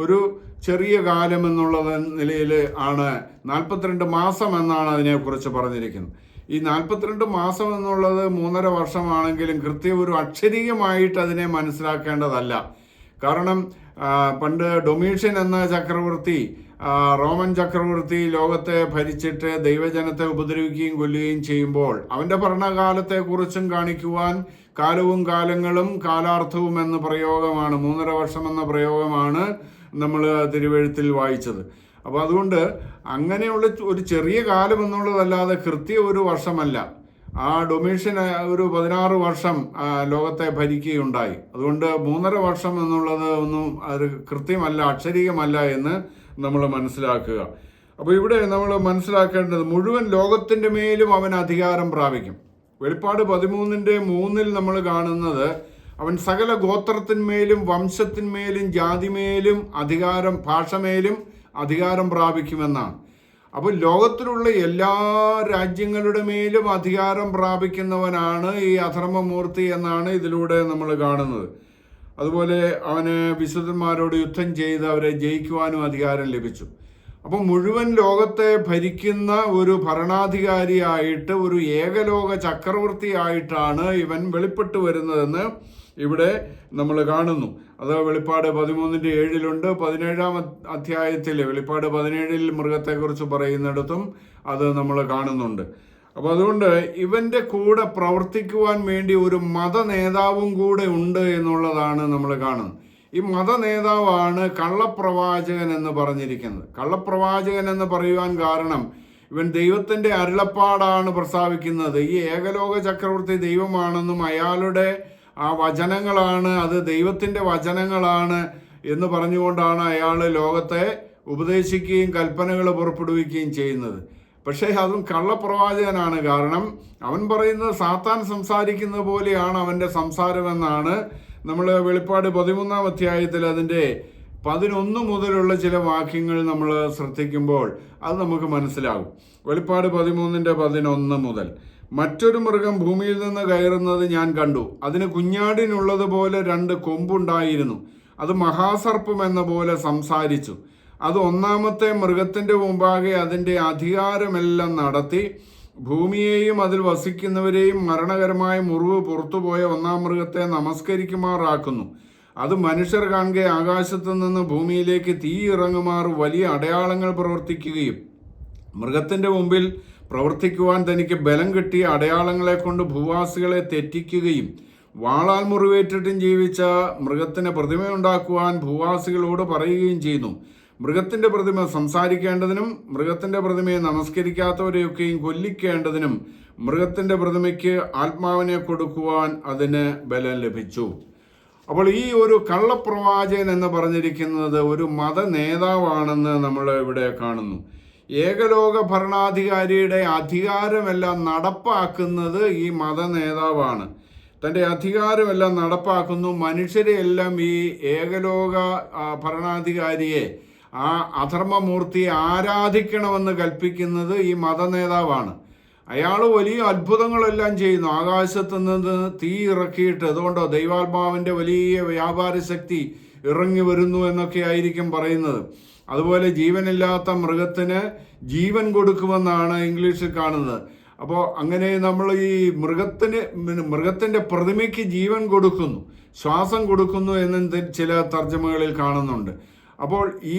ഒരു ചെറിയ കാലം എന്നുള്ള നിലയിൽ ആണ്. 42 മാസം എന്നാണ് അതിനെക്കുറിച്ച് പറഞ്ഞിരിക്കുന്നത്. ഈ 42 മാസം എന്നുള്ളത് 3.5 വർഷമാണെങ്കിലും കൃത്യം ഒരു അക്ഷരീയമായിട്ട് അതിനെ മനസ്സിലാക്കേണ്ടതല്ല. കാരണം പണ്ട് ഡൊമീഷ്യൻ എന്ന ചക്രവർത്തി, റോമൻ ചക്രവർത്തി ലോകത്തെ ഭരിച്ചിട്ട് ദൈവജനത്തെ ഉപദ്രവിക്കുകയും കൊല്ലുകയും ചെയ്യുമ്പോൾ അവൻ്റെ ഭരണകാലത്തെക്കുറിച്ചും കാണിക്കുവാൻ കാലവും കാലങ്ങളും കാലാർത്ഥവും എന്ന പ്രയോഗമാണ്, 3.5 വർഷം എന്ന പ്രയോഗമാണ് നമ്മൾ തിരുവെഴുത്തിൽ വായിച്ചത്. അപ്പോൾ അതുകൊണ്ട് അങ്ങനെയുള്ള ഒരു ചെറിയ കാലം എന്നുള്ളതല്ലാതെ കൃത്യം ഒരു വർഷമല്ല. ആ ഡൊമീഷ്യൻ ഒരു 16 വർഷം ലോകത്തെ ഭരിക്കുകയുണ്ടായി. അതുകൊണ്ട് 3.5 വർഷം എന്നുള്ളത് ഒന്നും അത് കൃത്യമല്ല, അക്ഷരീയമല്ല എന്ന് നമ്മൾ മനസ്സിലാക്കുക. അപ്പോൾ ഇവിടെ നമ്മൾ മനസ്സിലാക്കേണ്ടത്, മുഴുവൻ ലോകത്തിൻ്റെ മേലും അവൻ അധികാരം പ്രാപിക്കും. വെളിപ്പാട് 13:3 നമ്മൾ കാണുന്നത്, അവൻ സകല ഗോത്രത്തിന്മേലും വംശത്തിന്മേലും ജാതിമേലും അധികാരം, ഭാഷമേലും അധികാരം പ്രാപിക്കുമെന്നാണ്. അപ്പോൾ ലോകത്തിലുള്ള എല്ലാ രാജ്യങ്ങളുടെ മേലും അധികാരം പ്രാപിക്കുന്നവനാണ് ഈ അധർമ്മമൂർത്തി എന്നാണ് ഇതിലൂടെ നമ്മൾ കാണുന്നത്. അതുപോലെ അവന് വിശുദ്ധന്മാരോട് യുദ്ധം ചെയ്ത് അവരെ ജയിക്കുവാനും അധികാരം ലഭിച്ചു. അപ്പോൾ മുഴുവൻ ലോകത്തെ ഭരിക്കുന്ന ഒരു ഭരണാധികാരിയായിട്ട്, ഒരു ഏകലോക ചക്രവർത്തിയായിട്ടാണ് ഇവൻ വെളിപ്പെട്ട് വരുന്നതെന്ന് ഇവിടെ നമ്മൾ കാണുന്നു. അത് വെളിപ്പാട് 13:7 17-ാം അധ്യായത്തിൽ വെളിപ്പാട് 17 മൃഗത്തെക്കുറിച്ച് പറയുന്നിടത്തും അത് നമ്മൾ കാണുന്നുണ്ട്. അപ്പോൾ അതുകൊണ്ട് ഇവൻ്റെ കൂടെ പ്രവർത്തിക്കുവാൻ വേണ്ടി ഒരു മത നേതാവും കൂടെ ഉണ്ട് എന്നുള്ളതാണ് നമ്മൾ കാണുന്നത്. ഈ മത നേതാവാണ് കള്ളപ്രവാചകൻ എന്ന് പറഞ്ഞിരിക്കുന്നത്. കള്ളപ്രവാചകൻ എന്ന് പറയുവാൻ കാരണം, ഇവൻ ദൈവത്തിൻ്റെ അരുളപ്പാടാണ് പ്രസ്താവിക്കുന്നത്. ഈ ഏകലോക ചക്രവർത്തി ദൈവമാണെന്നും അയാളുടെ ആ വചനങ്ങളാണ്, അത് ദൈവത്തിൻ്റെ വചനങ്ങളാണ് എന്ന് പറഞ്ഞുകൊണ്ടാണ് അയാൾ ലോകത്തെ ഉപദേശിക്കുകയും കൽപ്പനകൾ പുറപ്പെടുവിക്കുകയും ചെയ്യുന്നത്. പക്ഷേ അതും കള്ളപ്രവാചകനാണ്. കാരണം അവൻ പറയുന്നത് സാത്താൻ സംസാരിക്കുന്നത് പോലെയാണ് അവൻ്റെ സംസാരമെന്നാണ് നമ്മൾ വെളിപ്പാട് 13-ാം അധ്യായത്തിൽ അതിൻ്റെ 11 മുതലുള്ള ചില വാക്യങ്ങൾ നമ്മൾ ശ്രദ്ധിക്കുമ്പോൾ അത് നമുക്ക് മനസ്സിലാകും. വെളിപ്പാട് 13:11 മുതൽ, മറ്റൊരു മൃഗം ഭൂമിയിൽ നിന്ന് കയറുന്നത് ഞാൻ കണ്ടു. അതിന് കുഞ്ഞാടിനുള്ളതുപോലെ 2 കൊമ്പുണ്ടായിരുന്നു. അത് മഹാസർപ്പം എന്ന പോലെ സംസാരിച്ചു. അത് ഒന്നാമത്തെ മൃഗത്തിന്റെ മുമ്പാകെ അതിന്റെ അധികാരമെല്ലാം നടത്തി ഭൂമിയെയും അതിൽ വസിക്കുന്നവരെയും മരണകരമായ മുറിവ് പുറത്തുപോയ ഒന്നാം മൃഗത്തെ നമസ്കരിക്കുമാറാക്കുന്നു. അത് മനുഷ്യർ കാണുക ആകാശത്തു നിന്ന് ഭൂമിയിലേക്ക് തീ ഇറങ്ങുമാറ് വലിയ അടയാളങ്ങൾ പ്രവർത്തിക്കുകയും മൃഗത്തിന്റെ മുമ്പിൽ പ്രവർത്തിക്കുവാൻ തനിക്ക് ബലം കിട്ടിയ അടയാളങ്ങളെ കൊണ്ട് ഭൂവാസികളെ തെറ്റിക്കുകയും വാളാൽ മുറിവേറ്റിട്ടും ജീവിച്ച മൃഗത്തിന് പ്രതിമയുണ്ടാക്കുവാൻ ഭൂവാസികളോട് പറയുകയും ചെയ്യുന്നു. മൃഗത്തിന്റെ പ്രതിമ സംസാരിക്കേണ്ടതിനും മൃഗത്തിന്റെ പ്രതിമയെ നമസ്കരിക്കാത്തവരെയൊക്കെയും കൊല്ലിക്കേണ്ടതിനും മൃഗത്തിന്റെ പ്രതിമയ്ക്ക് ആത്മാവിനെ കൊടുക്കുവാൻ അതിന് ബലം ലഭിച്ചു. അപ്പോൾ ഈ ഒരു കള്ളപ്രവാചകൻ എന്ന് പറഞ്ഞിരിക്കുന്നത് ഒരു മത നേതാവാണെന്ന് നമ്മൾ ഇവിടെ കാണുന്നു. ഏകലോക ഭരണാധികാരിയുടെ അധികാരമെല്ലാം നടപ്പാക്കുന്നത് ഈ മത നേതാവാണ്. തൻ്റെ അധികാരമെല്ലാം നടപ്പാക്കുന്നു. മനുഷ്യരെ എല്ലാം ഈ ഏകലോക ഭരണാധികാരിയെ, ആ അധർമ്മമൂർത്തിയെ ആരാധിക്കണമെന്ന് കൽപ്പിക്കുന്നത് ഈ മത നേതാവാണ്. അയാൾ വലിയ അത്ഭുതങ്ങളെല്ലാം ചെയ്യുന്നു. ആകാശത്ത് നിന്ന് തീ ഇറക്കിയിട്ട്, അതുകൊണ്ടോ ദൈവാത്മാവിൻ്റെ വലിയ വ്യാപാര ശക്തി ഇറങ്ങി വരുന്നു എന്നൊക്കെ ആയിരിക്കും പറയുന്നത്. അതുപോലെ ജീവനില്ലാത്ത മൃഗത്തിന് ജീവൻ കൊടുക്കുമെന്നാണ് ഇംഗ്ലീഷിൽ കാണുന്നത്. അപ്പോൾ അങ്ങനെ നമ്മൾ ഈ മൃഗത്തിൻ്റെ പ്രതിമയ്ക്ക് ജീവൻ കൊടുക്കുന്നു, ശ്വാസം കൊടുക്കുന്നു എന്ന് ചില തർജ്ജമകളിൽ കാണുന്നുണ്ട്. അപ്പോൾ ഈ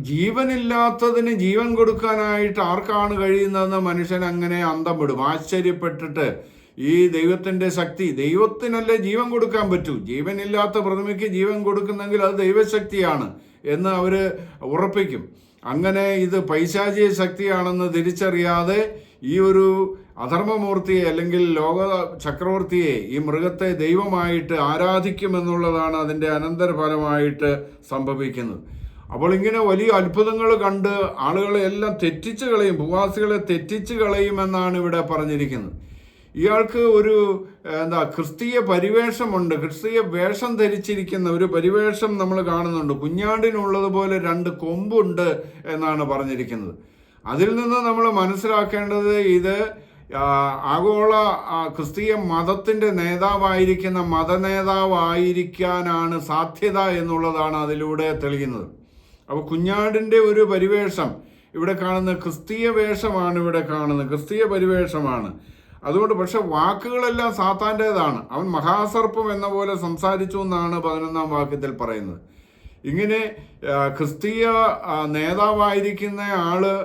ജീവനില്ലാത്തതിന് ജീവൻ കൊടുക്കാനായിട്ട് ആർക്കാണ് കഴിയുന്നതെന്ന് മനുഷ്യൻ അങ്ങനെ അന്തം വിടും. ആശ്ചര്യപ്പെട്ടിട്ട് ഈ ദൈവത്തിൻ്റെ ശക്തി, ദൈവത്തിനല്ലേ ജീവൻ കൊടുക്കാൻ പറ്റൂ, ജീവനില്ലാത്ത പ്രതിമയ്ക്ക് ജീവൻ കൊടുക്കുന്നെങ്കിൽ അത് ദൈവശക്തിയാണ് എന്ന് അവർ ഉറപ്പിക്കും. അങ്ങനെ ഇത് പൈശാചിക ശക്തിയാണെന്ന് തിരിച്ചറിയാതെ ഈ ഒരു അധർമ്മമൂർത്തിയെ അല്ലെങ്കിൽ ലോക ചക്രവർത്തിയെ, ഈ മൃഗത്തെ ദൈവമായിട്ട് ആരാധിക്കുമെന്നുള്ളതാണ് അതിൻ്റെ അനന്തരഫലമായിട്ട് സംഭവിക്കുന്നത്. അപ്പോൾ ഇങ്ങനെ വലിയ അത്ഭുതങ്ങൾ കണ്ട് ആളുകളെ എല്ലാം തെറ്റിച്ച് കളയും, ഭൂവാസികളെ തെറ്റിച്ച് കളയുമെന്നാണ് ഇവിടെ പറഞ്ഞിരിക്കുന്നത്. ഇയാൾക്ക് ഒരു ക്രിസ്തീയ പരിവേഷമുണ്ട്, ക്രിസ്തീയ വേഷം ധരിച്ചിരിക്കുന്ന ഒരു പരിവേഷം നമ്മൾ കാണുന്നുണ്ട്. കുഞ്ഞാടിനുള്ളതുപോലെ 2 കൊമ്പുണ്ട് എന്നാണ് പറഞ്ഞിരിക്കുന്നത്. അതിൽ നിന്ന് നമ്മൾ മനസ്സിലാക്കേണ്ടത് ഇത് ആഗോള ക്രിസ്തീയ മതത്തിൻ്റെ നേതാവായിരിക്കുന്ന മതനേതാവായിരിക്കാനാണ് സാധ്യത എന്നുള്ളതാണ് അതിലൂടെ തെളിയുന്നത്. അപ്പോൾ കുഞ്ഞാടിൻ്റെ ഒരു പരിവേഷം ഇവിടെ കാണുന്ന ക്രിസ്തീയ വേഷമാണ്, ഇവിടെ കാണുന്നത് ക്രിസ്തീയ പരിവേഷമാണ്. അതുകൊണ്ട് പക്ഷെ വാക്കുകളെല്ലാം സാത്താൻ്റേതാണ്. അവൻ മഹാസർപ്പം എന്ന പോലെ സംസാരിച്ചു എന്നാണ് 11-ാം വാക്യത്തിൽ പറയുന്നത്. ഇങ്ങനെ ക്രിസ്തീയ നേതാവായിരിക്കുന്ന ആള്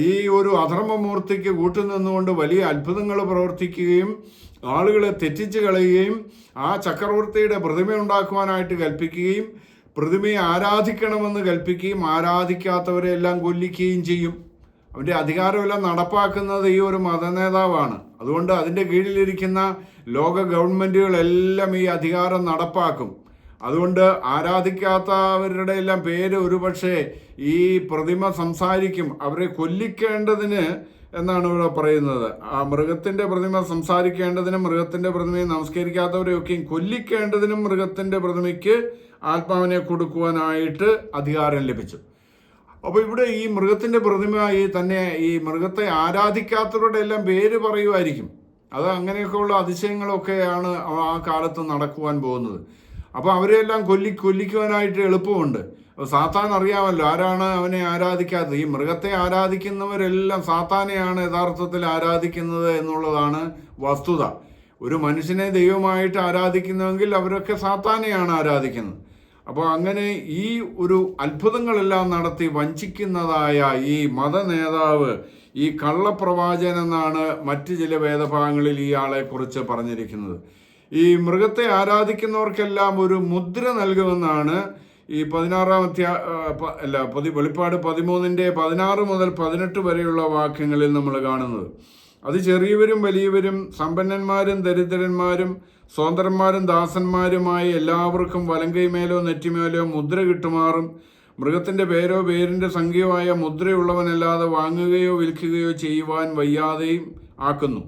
ഈ ഒരു അധർമ്മമൂർത്തിക്ക് കൂട്ടുനിന്നുകൊണ്ട് വലിയ അത്ഭുതങ്ങൾ പ്രവർത്തിക്കുകയും ആളുകളെ തെറ്റിച്ച് കളയുകയും ആ ചക്രവർത്തിയുടെ പ്രതിമ ഉണ്ടാക്കുവാനായിട്ട് കൽപ്പിക്കുകയും പ്രതിമയെ ആരാധിക്കണമെന്ന് കൽപ്പിക്കുകയും ആരാധിക്കാത്തവരെ എല്ലാം കൊല്ലിക്കുകയും ചെയ്യും. അവൻ്റെ അധികാരമെല്ലാം നടപ്പാക്കുന്നത് ഈ ഒരു മതനേതാവാണ്. അതുകൊണ്ട് അതിൻ്റെ കീഴിലിരിക്കുന്ന ലോക ഗവൺമെൻറ്റുകളെല്ലാം ഈ അധികാരം നടപ്പാക്കും. അതുകൊണ്ട് ആരാധിക്കാത്തവരുടെ എല്ലാം പേര് ഒരുപക്ഷെ ഈ പ്രതിമ സംസാരിക്കും. അവരെ കൊല്ലിക്കേണ്ടതിന് എന്നാണ് ഇവിടെ പറയുന്നത്. ആ മൃഗത്തിൻ്റെ പ്രതിമ സംസാരിക്കേണ്ടതിനും മൃഗത്തിൻ്റെ പ്രതിമയെ നമസ്കരിക്കാത്തവരെയൊക്കെയും കൊല്ലിക്കേണ്ടതിനും മൃഗത്തിൻ്റെ പ്രതിമയ്ക്ക് ആത്മാവിനെ കൊടുക്കുവാനായിട്ട് അധികാരം ലഭിച്ചു. അപ്പോൾ ഇവിടെ ഈ മൃഗത്തിൻ്റെ പ്രതിമ ഈ മൃഗത്തെ ആരാധിക്കാത്തവരുടെ എല്ലാം പേര് പറയുമായിരിക്കും. അത് അങ്ങനെയൊക്കെയുള്ള അതിശയങ്ങളൊക്കെയാണ് ആ കാലത്ത് നടക്കുവാൻ പോകുന്നത്. അപ്പോൾ അവരെല്ലാം കൊല്ലിക്കുവാനായിട്ട് എളുപ്പമുണ്ട്. സാത്താൻ അറിയാമല്ലോ ആരാണ് അവനെ ആരാധിക്കാത്തത്. ഈ മൃഗത്തെ ആരാധിക്കുന്നവരെല്ലാം സാത്താനെയാണ് യഥാർത്ഥത്തിൽ ആരാധിക്കുന്നത് എന്നുള്ളതാണ് വസ്തുത. ഒരു മനുഷ്യനെ ദൈവമായിട്ട് ആരാധിക്കുന്നുവെങ്കിൽ അവരൊക്കെ സാത്താനെയാണ് ആരാധിക്കുന്നത്. അപ്പോൾ അങ്ങനെ ഈ ഒരു അത്ഭുതങ്ങളെല്ലാം നടത്തി വഞ്ചിക്കുന്നതായ ഈ മതനേതാവ്, ഈ കള്ളപ്രവാചകൻ എന്നാണ് മറ്റ് ചില വേദഭാഗങ്ങളിൽ ഈ ആളെക്കുറിച്ച് പറഞ്ഞിരിക്കുന്നത്. ഈ മൃഗത്തെ ആരാധിക്കുന്നവർക്കെല്ലാം ഒരു മുദ്ര നൽകുമെന്നാണ് ഈ 16-ാം വെളിപ്പാട് 13-16 മുതൽ 18 വരെയുള്ള വാക്യങ്ങളിൽ നമ്മൾ കാണുന്നത്. അത് ചെറിയവരും വലിയവരും സമ്പന്നന്മാരും ദരിദ്രന്മാരും സ്വതന്ത്രന്മാരും ദാസന്മാരുമായി എല്ലാവർക്കും വലങ്കൈമേലോ നെറ്റിമേലോ മുദ്ര കിട്ടുമാറും മൃഗത്തിൻ്റെ പേരോ പേരിൻ്റെ സംഖ്യയോ ആയ മുദ്രയുള്ളവനല്ലാതെ വാങ്ങുകയോ വിൽക്കുകയോ ചെയ്യുവാൻ വയ്യാതെയും ആക്കുന്നു.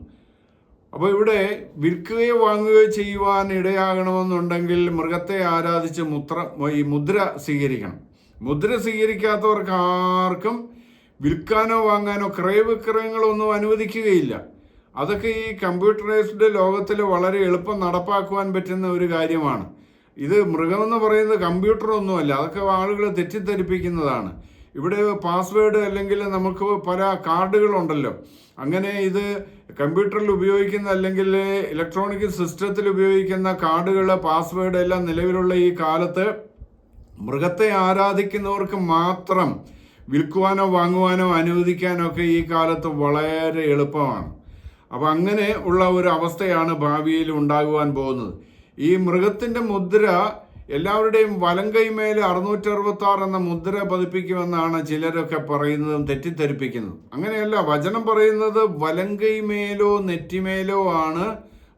അപ്പോൾ ഇവിടെ വിൽക്കുകയോ വാങ്ങുകയോ ചെയ്യുവാൻ ഇടയാകണമെന്നുണ്ടെങ്കിൽ മൃഗത്തെ ആരാധിച്ച് ഈ മുദ്ര സ്വീകരിക്കണം. മുദ്ര സ്വീകരിക്കാത്തവർക്ക് ആർക്കും വിൽക്കാനോ വാങ്ങാനോ ക്രയവിക്രയങ്ങളോ ഒന്നും അനുവദിക്കുകയില്ല. അതൊക്കെ ഈ കമ്പ്യൂട്ടറൈസ്ഡ് ലോകത്തിൽ വളരെ എളുപ്പം നടപ്പാക്കുവാൻ പറ്റുന്ന ഒരു കാര്യമാണ്. ഇത് മൃഗമെന്ന് പറയുന്നത് കമ്പ്യൂട്ടറൊന്നുമല്ല, അതൊക്കെ ആളുകൾ തെറ്റിദ്ധരിപ്പിക്കുന്നതാണ്. ഇവിടെ പാസ്വേഡ് അല്ലെങ്കിൽ നമുക്ക് പല കാർഡുകളുണ്ടല്ലോ, അങ്ങനെ ഇത് കമ്പ്യൂട്ടറിൽ ഉപയോഗിക്കുന്ന അല്ലെങ്കിൽ ഇലക്ട്രോണിക് സിസ്റ്റത്തിൽ ഉപയോഗിക്കുന്ന കാർഡുകൾ, പാസ്വേഡ് എല്ലാം നിലവിലുള്ള ഈ കാലത്ത് മൃഗത്തെ ആരാധിക്കുന്നവർക്ക് മാത്രം വിൽക്കുവാനോ വാങ്ങുവാനോ അനുവദിക്കാനോ ഒക്കെ ഈ കാലത്ത് വളരെ എളുപ്പമാണ്. അപ്പം അങ്ങനെ ഉള്ള ഒരു അവസ്ഥയാണ് ഭാവിയിൽ ഉണ്ടാകുവാൻ പോകുന്നത്. ഈ മൃഗത്തിൻ്റെ മുദ്ര എല്ലാവരുടെയും വലങ്കൈമേൽ 666 എന്ന മുദ്ര പതിപ്പിക്കുമെന്നാണ് ചിലരൊക്കെ പറയുന്നതും തെറ്റിദ്ധരിപ്പിക്കുന്നതും. അങ്ങനെയല്ല, വചനം പറയുന്നത് വലങ്കൈമേലോ നെറ്റിമേലോ ആണ്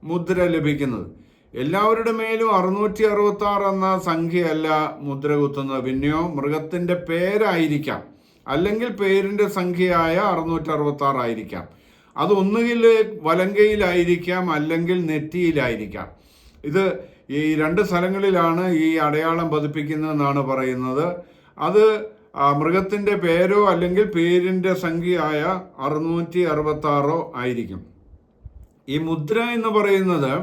മുദ്ര ലഭിക്കുന്നത്. എല്ലാവരുടെ മേലും 666 എന്ന സംഖ്യയല്ല മുദ്ര കുത്തുന്നത്. പിന്നെയോ മൃഗത്തിൻ്റെ പേരായിരിക്കാം, അല്ലെങ്കിൽ പേരിൻ്റെ സംഖ്യയായ 666 ആയിരിക്കാം. അത് ഒന്നുകിൽ വലങ്കയിലായിരിക്കാം, അല്ലെങ്കിൽ നെറ്റിയിലായിരിക്കാം. ഇത് ഈ 2 സ്ഥലങ്ങളിലാണ് ഈ അടയാളം പതിപ്പിക്കുന്നതെന്നാണ് പറയുന്നത്. അത് മൃഗത്തിൻ്റെ പേരോ അല്ലെങ്കിൽ പേരിൻ്റെ സംഖ്യയായ 666 ആയിരിക്കും. ഈ മുദ്ര എന്ന് പറയുന്നത്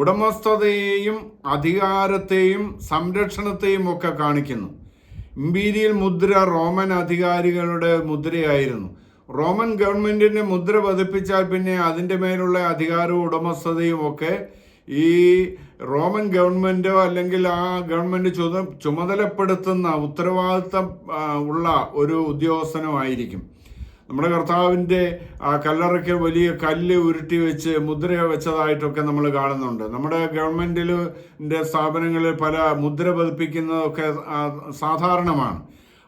ഉടമസ്ഥതയെയും അധികാരത്തെയും സംരക്ഷണത്തെയും ഒക്കെ കാണിക്കുന്നു. ഇമ്പീരിയൽ മുദ്ര റോമൻ അധികാരികളുടെ മുദ്രയായിരുന്നു. റോമൻ ഗവൺമെന്റിന്റെ മുദ്ര പതിപ്പിച്ചാൽ പിന്നെ അതിൻ്റെ മേലുള്ള അധികാരവും ഉടമസ്ഥതയും ഒക്കെ ഈ റോമൻ ഗവൺമെന്റോ അല്ലെങ്കിൽ ആ ഗവൺമെന്റ് ചുമതലപ്പെടുത്തുന്ന ഉത്തരവാദിത്തം ഉള്ള ഒരു ഉദ്യോഗസ്ഥനോ ആയിരിക്കും. നമ്മുടെ കർത്താവിൻ്റെ കല്ലറയ്ക്ക് വലിയ കല്ല് ഉരുട്ടി വെച്ച് മുദ്ര വെച്ചതായിട്ടൊക്കെ നമ്മൾ കാണുന്നുണ്ട്. നമ്മുടെ ഗവൺമെന്റിൻ്റെ സ്ഥാപനങ്ങളിൽ പല മുദ്ര പതിപ്പിക്കുന്നതൊക്കെ സാധാരണമാണ്.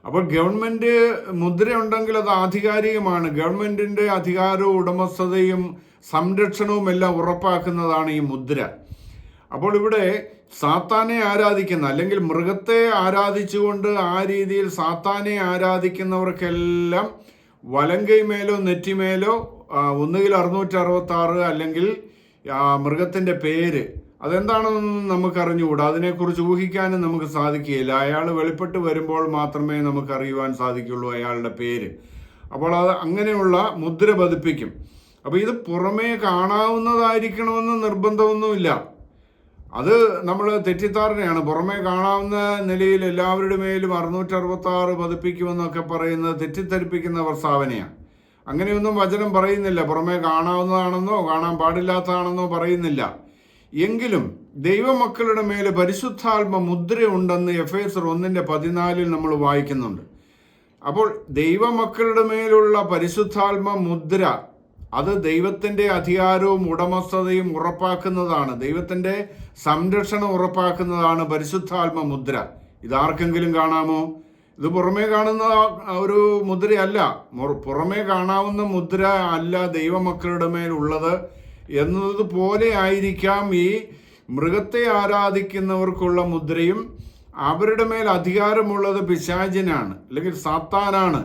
അപ്പോൾ ഗവൺമെന്റ് മുദ്ര ഉണ്ടെങ്കിൽ അത് ആധികാരികമാണ്. ഗവൺമെന്റിന്റെ അധികാരവും ഉടമസ്ഥതയും സംരക്ഷണവും എല്ലാം ഉറപ്പാക്കുന്നതാണ് ഈ മുദ്ര. അപ്പോൾ ഇവിടെ സാത്താനെ ആരാധിക്കുന്ന അല്ലെങ്കിൽ മൃഗത്തെ ആരാധിച്ചുകൊണ്ട് ആ രീതിയിൽ സാത്താനെ ആരാധിക്കുന്നവർക്കെല്ലാം വലങ്കൈമേലോ നെറ്റിമേലോ ഒന്നുകിൽ 666 അല്ലെങ്കിൽ മൃഗത്തിൻ്റെ പേര് അതെന്താണെന്ന് നമുക്ക് അറിഞ്ഞുകൂടാ. അതിനെക്കുറിച്ച് ഊഹിക്കാനും നമുക്ക് സാധിക്കുകയില്ല. അയാൾ വെളിപ്പെട്ട് വരുമ്പോൾ മാത്രമേ നമുക്ക് അറിയുവാൻ സാധിക്കുള്ളൂ അയാളുടെ പേര്. അപ്പോൾ അത് അങ്ങനെയുള്ള മുദ്ര പതിപ്പിക്കും. അപ്പോൾ ഇത് പുറമേ കാണാവുന്നതായിരിക്കണമെന്ന് നിർബന്ധമൊന്നുമില്ല. അത് നമ്മൾ തെറ്റിദ്ധാരണയാണ്. പുറമേ കാണാവുന്ന നിലയിൽ എല്ലാവരുടെ മേലും 666 പതിപ്പിക്കുമെന്നൊക്കെ പറയുന്നത് തെറ്റിദ്ധരിപ്പിക്കുന്ന പ്രസ്താവനയാണ്. അങ്ങനെയൊന്നും വചനം പറയുന്നില്ല. പുറമേ കാണാവുന്നതാണെന്നോ കാണാൻ പാടില്ലാത്തതാണെന്നോ പറയുന്നില്ല. എങ്കിലും ദൈവമക്കളുടെ മേൽ പരിശുദ്ധാത്മ മുദ്രയുണ്ടെന്ന് എഫേസർ 1:14 നമ്മൾ വായിക്കുന്നുണ്ട്. അപ്പോൾ ദൈവമക്കളുടെ മേലുള്ള പരിശുദ്ധാത്മ മുദ്ര അത് ദൈവത്തിൻ്റെ അധികാരവും ഉടമസ്ഥതയും ഉറപ്പാക്കുന്നതാണ്. ദൈവത്തിൻ്റെ സംരക്ഷണം ഉറപ്പാക്കുന്നതാണ് പരിശുദ്ധാത്മ മുദ്ര. ഇതാർക്കെങ്കിലും കാണാമോ? ഇത് പുറമേ കാണുന്ന ഒരു മുദ്രയല്ല. പുറമേ കാണാവുന്ന മുദ്ര അല്ല ദൈവമക്കളുടെ മേലുള്ളത് എന്നതുപോലെ ആയിരിക്കാം ഈ മൃഗത്തെ ആരാധിക്കുന്നവർക്കുള്ള മുദ്രയും. അവരുടെ മേൽ അധികാരമുള്ളത് പിശാചിനാണ് അല്ലെങ്കിൽ സാത്താനാണ്.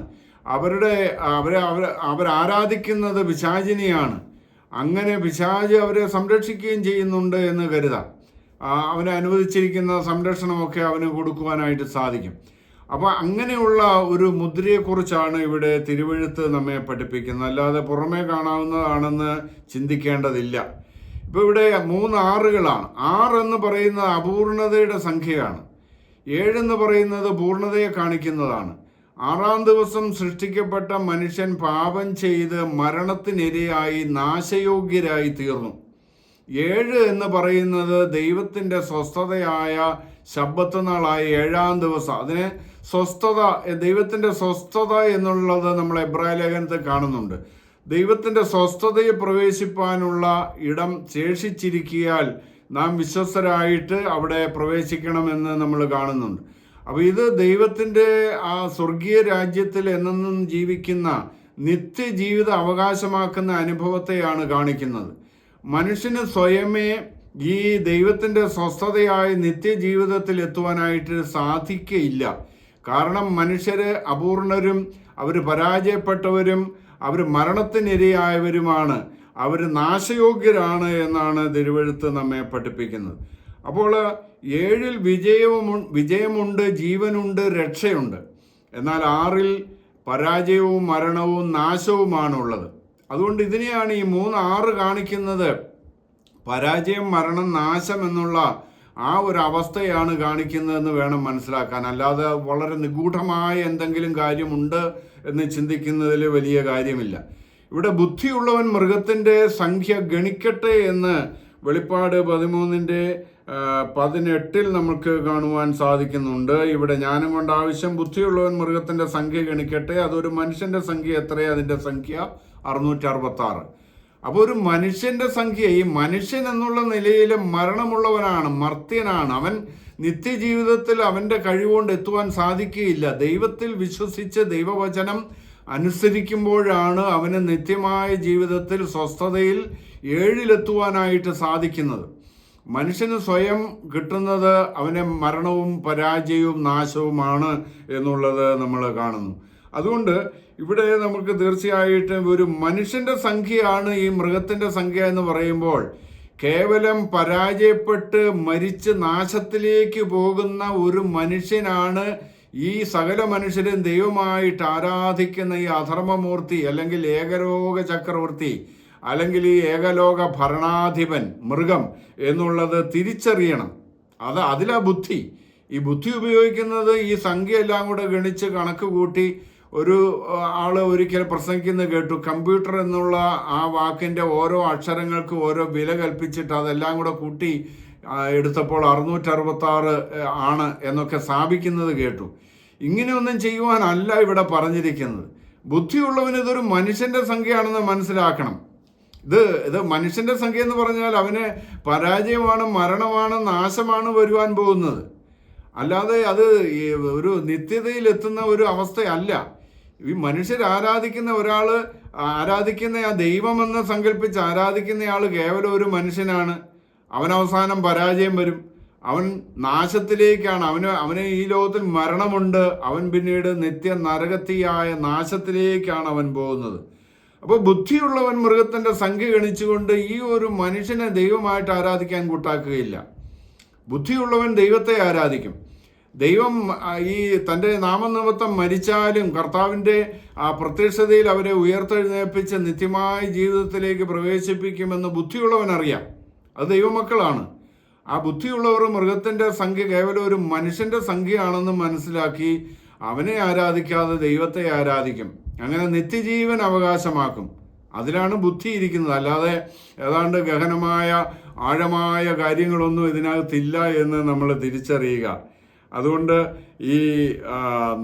അവരാരാധിക്കുന്നത് പിശാചിനെയാണ്. അങ്ങനെ പിശാച് അവരെ സംരക്ഷിക്കുകയും ചെയ്യുന്നുണ്ട് എന്ന് കരുതാം. അവന് അനുവദിച്ചിരിക്കുന്ന സംരക്ഷണമൊക്കെ അവന് കൊടുക്കുവാനായിട്ട് സാധിക്കും. അപ്പോൾ അങ്ങനെയുള്ള ഒരു മുദ്രയെക്കുറിച്ചാണ് ഇവിടെ തിരുവെഴുത്ത് നമ്മെ പഠിപ്പിക്കുന്നത്. അല്ലാതെ പുറമേ കാണാവുന്നതാണെന്ന് ചിന്തിക്കേണ്ടതില്ല. ഇപ്പോൾ ഇവിടെ 3 ആറുകളാണ്. 6 എന്ന് പറയുന്നത് അപൂർണതയുടെ സംഖ്യയാണ്. 7 എന്ന് പറയുന്നത് പൂർണ്ണതയെ കാണിക്കുന്നതാണ്. 6-ാം ദിവസം സൃഷ്ടിക്കപ്പെട്ട മനുഷ്യൻ പാപം ചെയ്ത് മരണത്തിനിരയായി നാശയോഗ്യരായി തീർന്നു. 7 എന്ന് പറയുന്നത് ദൈവത്തിൻ്റെ സ്വസ്ഥതയായ ശബ്ബത്ത് നാളായ 7-ാം ദിവസം. അതിനെ സ്വസ്ഥത, ദൈവത്തിൻ്റെ സ്വസ്ഥത എന്നുള്ളത് നമ്മൾ എബ്രായ ലേഖനത്തിൽ കാണുന്നുണ്ട്. ദൈവത്തിൻ്റെ സ്വസ്ഥതയെ പ്രവേശിപ്പാനുള്ള ഇടം ശേഷിച്ചിരിക്കിയാൽ നാം വിശ്വസ്തരായിട്ട് അവിടെ പ്രവേശിക്കണമെന്ന് നമ്മൾ കാണുന്നുണ്ട്. അപ്പോൾ ഇത് ദൈവത്തിൻ്റെ ആ സ്വർഗീയ രാജ്യത്തിൽ എന്നെന്നും ജീവിക്കുന്ന നിത്യജീവിത അവകാശമാക്കുന്ന അനുഭവത്തെയാണ് കാണിക്കുന്നത്. മനുഷ്യന് സ്വയമേ ഈ ദൈവത്തിൻ്റെ സ്വസ്ഥതയായ നിത്യജീവിതത്തിൽ എത്തുവാനായിട്ട് സാധിക്കയില്ല. കാരണം മനുഷ്യർ അപൂർണരും അവർ പരാജയപ്പെട്ടവരും അവർ മരണത്തിനിരയായവരുമാണ്. അവർ നാശയോഗ്യരാണ് എന്നാണ് തിരുവെഴുത്ത് നമ്മെ പഠിപ്പിക്കുന്നത്. അപ്പോൾ 7 വിജയമുണ്ട്, ജീവനുണ്ട്, രക്ഷയുണ്ട്. എന്നാൽ 6 പരാജയവും മരണവും നാശവുമാണുള്ളത്. അതുകൊണ്ട് ഇതിനെയാണ് ഈ 3-6 കാണിക്കുന്നത്. പരാജയം, മരണം, നാശം എന്നുള്ള ആ ഒരു അവസ്ഥയാണ് കാണിക്കുന്നതെന്ന് വേണം മനസ്സിലാക്കാൻ. അല്ലാതെ വളരെ നിഗൂഢമായ എന്തെങ്കിലും കാര്യമുണ്ട് എന്ന് ചിന്തിക്കുന്നതിൽ വലിയ കാര്യമില്ല. ഇവിടെ ബുദ്ധിയുള്ളവൻ മൃഗത്തിൻ്റെ സംഖ്യ ഗണിക്കട്ടെ എന്ന് വെളിപ്പാട് 13:18 നമുക്ക് കാണുവാൻ സാധിക്കുന്നുണ്ട്. ഇവിടെ ജ്ഞാനം കൊണ്ട് ആവശ്യം, ബുദ്ധിയുള്ളവൻ മൃഗത്തിൻ്റെ സംഖ്യ ഗണിക്കട്ടെ. അതൊരു മനുഷ്യൻ്റെ സംഖ്യ എത്രയാണ്? അതിൻ്റെ സംഖ്യ 666. അപ്പോൾ ഒരു മനുഷ്യൻ്റെ സംഖ്യ, ഈ മനുഷ്യൻ എന്നുള്ള നിലയിൽ മരണമുള്ളവനാണ്, മർത്യനാണ്. അവൻ നിത്യജീവിതത്തിൽ അവൻ്റെ കഴിവുകൊണ്ട് എത്തുവാൻ സാധിക്കുകയില്ല. ദൈവത്തിൽ വിശ്വസിച്ച് ദൈവവചനം അനുസരിക്കുമ്പോഴാണ് അവന് നിത്യമായ ജീവിതത്തിൽ സ്വസ്ഥതയിൽ 7-ലെത്തുവാനായിട്ട് സാധിക്കുന്നത്. മനുഷ്യന് സ്വയം കിട്ടുന്നത് അവന് മരണവും പരാജയവും നാശവുമാണ് എന്നുള്ളത് നമ്മൾ കാണുന്നു. അതുകൊണ്ട് ഇവിടെ നമുക്ക് തീർച്ചയായിട്ടും ഒരു മനുഷ്യൻ്റെ സംഖ്യയാണ് ഈ മൃഗത്തിൻ്റെ സംഖ്യ എന്ന് പറയുമ്പോൾ, കേവലം പരാജയപ്പെട്ട് മരിച്ച് നാശത്തിലേക്ക് പോകുന്ന ഒരു മനുഷ്യനാണ് ഈ സകല മനുഷ്യരും ദൈവമായിട്ട് ആരാധിക്കുന്ന ഈ അധർമ്മമൂർത്തി, അല്ലെങ്കിൽ ഏകലോക ചക്രവർത്തി, അല്ലെങ്കിൽ ഈ ഏകലോക ഭരണാധിപൻ മൃഗം എന്നുള്ളത് തിരിച്ചറിയണം. അതിലാ ബുദ്ധി. ഈ ബുദ്ധി ഉപയോഗിക്കുന്നത് ഈ സംഖ്യ എല്ലാം കൂടെ ഗണിച്ച് കണക്ക് കൂട്ടി. ഒരു ആള് ഒരിക്കൽ പ്രസംഗിക്കുന്നത് കേട്ടു, കമ്പ്യൂട്ടർ എന്നുള്ള ആ വാക്കിൻ്റെ ഓരോ അക്ഷരങ്ങൾക്ക് ഓരോ വില കൽപ്പിച്ചിട്ട് അതെല്ലാം കൂടെ കൂട്ടി എടുത്തപ്പോൾ 666 ആണ് എന്നൊക്കെ സ്ഥാപിക്കുന്നത് കേട്ടു. ഇങ്ങനെയൊന്നും ചെയ്യുവാനല്ല ഇവിടെ പറഞ്ഞിരിക്കുന്നത്. ബുദ്ധിയുള്ളവന് ഇതൊരു മനുഷ്യൻ്റെ സംഖ്യയാണെന്ന് മനസ്സിലാക്കണം. ഇത് മനുഷ്യൻ്റെ സംഖ്യ എന്ന് പറഞ്ഞാൽ അവന് പരാജയമാണ്, മരണമാണ്, നാശമാണ് വരുവാൻ പോകുന്നത്. അല്ലാതെ അത് ഒരു നിത്യതയിൽ എത്തുന്ന ഒരു അവസ്ഥയല്ല. ഈ മനുഷ്യർ ആരാധിക്കുന്ന ഒരാൾ, ആരാധിക്കുന്ന ആ ദൈവമെന്ന് സങ്കല്പിച്ച് ആരാധിക്കുന്നയാൾ കേവലം ഒരു മനുഷ്യനാണ്. അവനവസാനം പരാജയം വരും, അവൻ നാശത്തിലേക്കാണ്, അവന് ഈ ലോകത്തിൽ മരണമുണ്ട്, അവൻ പിന്നീട് നിത്യ നരകത്തിയായ നാശത്തിലേക്കാണ് അവൻ പോകുന്നത്. അപ്പോൾ ബുദ്ധിയുള്ളവൻ മൃഗത്തിൻ്റെ സംഖ്യ ഗണിച്ചുകൊണ്ട് ഈ ഒരു മനുഷ്യനെ ദൈവമായിട്ട് ആരാധിക്കാൻ കൂട്ടാക്കുകയില്ല. ബുദ്ധിയുള്ളവൻ ദൈവത്തെ ആരാധിക്കും. ദൈവം ഈ തൻ്റെ നാമനിമിത്തം മരിച്ചാലും കർത്താവിൻ്റെ ആ പ്രത്യക്ഷതയിൽ അവരെ ഉയർത്തെഴുന്നേൽപ്പിച്ച് നിത്യമായ ജീവിതത്തിലേക്ക് പ്രവേശിപ്പിക്കുമെന്ന് ബുദ്ധിയുള്ളവൻ അറിയാം. അത് ദൈവമക്കളാണ്. ആ ബുദ്ധിയുള്ളവർ മൃഗത്തിൻ്റെ സംഖ്യ കേവലം ഒരു മനുഷ്യൻ്റെ സംഖ്യയാണെന്ന് മനസ്സിലാക്കി അവനെ ആരാധിക്കാതെ ദൈവത്തെ ആരാധിക്കും. അങ്ങനെ നിത്യജീവൻ അവകാശമാക്കും. അതിലാണ് ബുദ്ധി ഇരിക്കുന്നത്. അല്ലാതെ ഏതാണ്ട് ഗഹനമായ ആഴമായ കാര്യങ്ങളൊന്നും ഇതിനകത്തില്ല എന്ന് നമ്മൾ തിരിച്ചറിയുക. അതുകൊണ്ട് ഈ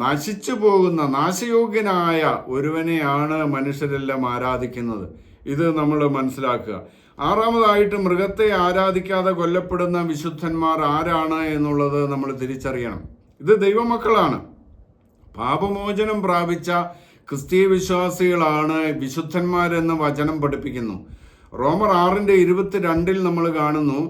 നശിച്ചു പോകുന്ന നാശയോഗ്യനായ ഒരുവനെയാണ് മനുഷ്യരെല്ലാം ആരാധിക്കുന്നത്. ഇത് നമ്മൾ മനസ്സിലാക്കുക. 6-ാമതായിട്ട് മൃഗത്തെ ആരാധിക്കാതെ കൊല്ലപ്പെടുന്ന വിശുദ്ധന്മാർ ആരാണ് എന്നുള്ളത് നമ്മൾ തിരിച്ചറിയണം. ഇത് ദൈവമക്കളാണ്. പാപമോചനം പ്രാപിച്ച ക്രിസ്തീയ വിശ്വാസികളാണ് വിശുദ്ധന്മാരെന്ന് വചനം പഠിപ്പിക്കുന്നു. റോമർ 6:22 നമ്മൾ കാണുന്നു,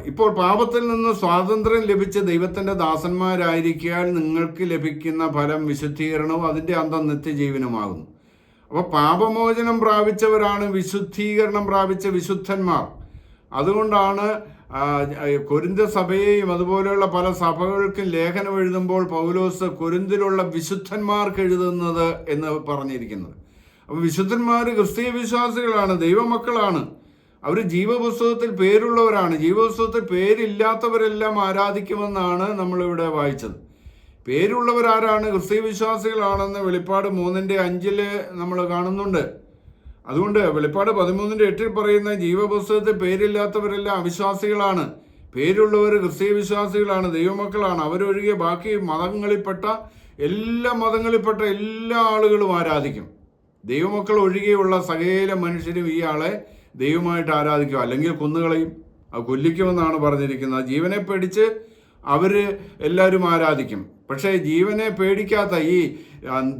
ഇപ്പോൾ പാപത്തിൽ നിന്ന് സ്വാതന്ത്ര്യം ലഭിച്ച ദൈവത്തിൻ്റെ ദാസന്മാരായിരിക്കാൻ നിങ്ങൾക്ക് ലഭിക്കുന്ന ഫലം വിശുദ്ധീകരണവും അതിൻ്റെ അന്തം നിത്യജീവനുമാകുന്നു. അപ്പോൾ പാപമോചനം പ്രാപിച്ചവരാണ് വിശുദ്ധീകരണം പ്രാപിച്ച വിശുദ്ധന്മാർ. അതുകൊണ്ടാണ് കൊരിന്ത സഭയെയും അതുപോലെയുള്ള പല സഭകൾക്കും ലേഖനം എഴുതുമ്പോൾ പൗലോസ് കൊരിന്തിലുള്ള വിശുദ്ധന്മാർക്ക് എഴുതുന്നത് എന്ന് പറഞ്ഞിരിക്കുന്നത്. അപ്പോൾ വിശുദ്ധന്മാർ ക്രിസ്തീയ വിശ്വാസികളാണ്, ദൈവമക്കളാണ്. അവർ ജീവപുസ്തകത്തിൽ പേരുള്ളവരാണ്. ജീവപുസ്തകത്തിൽ പേരില്ലാത്തവരെല്ലാം ആരാധിക്കുമെന്നാണ് നമ്മളിവിടെ വായിച്ചത്. പേരുള്ളവരാരാണ്? ക്രിസ്തീയ വിശ്വാസികളാണെന്ന് വെളിപ്പാട് 3:5 നമ്മൾ കാണുന്നുണ്ട്. അതുകൊണ്ട് വെളിപ്പാട് 13:8 പറയുന്ന ജീവപുസ്തകത്തിൽ പേരില്ലാത്തവരെല്ലാം അവിശ്വാസികളാണ്. പേരുള്ളവർ ക്രിസ്തീയ വിശ്വാസികളാണ്, ദൈവമക്കളാണ്. അവരൊഴികെ ബാക്കി എല്ലാ മതങ്ങളിൽപ്പെട്ട എല്ലാ ആളുകളും ആരാധിക്കും. ദൈവമക്കൾ ഒഴികെയുള്ള സകല മനുഷ്യരും ഈ ആളെ ദൈവമായിട്ട് ആരാധിക്കും, അല്ലെങ്കിൽ കൊന്നുകളയും. അത് കൊല്ലിക്കുമെന്നാണ് പറഞ്ഞിരിക്കുന്നത്. ജീവനെ പേടിച്ച് അവർ എല്ലാവരും ആരാധിക്കും. പക്ഷേ ജീവനെ പേടിക്കാത്ത, ഈ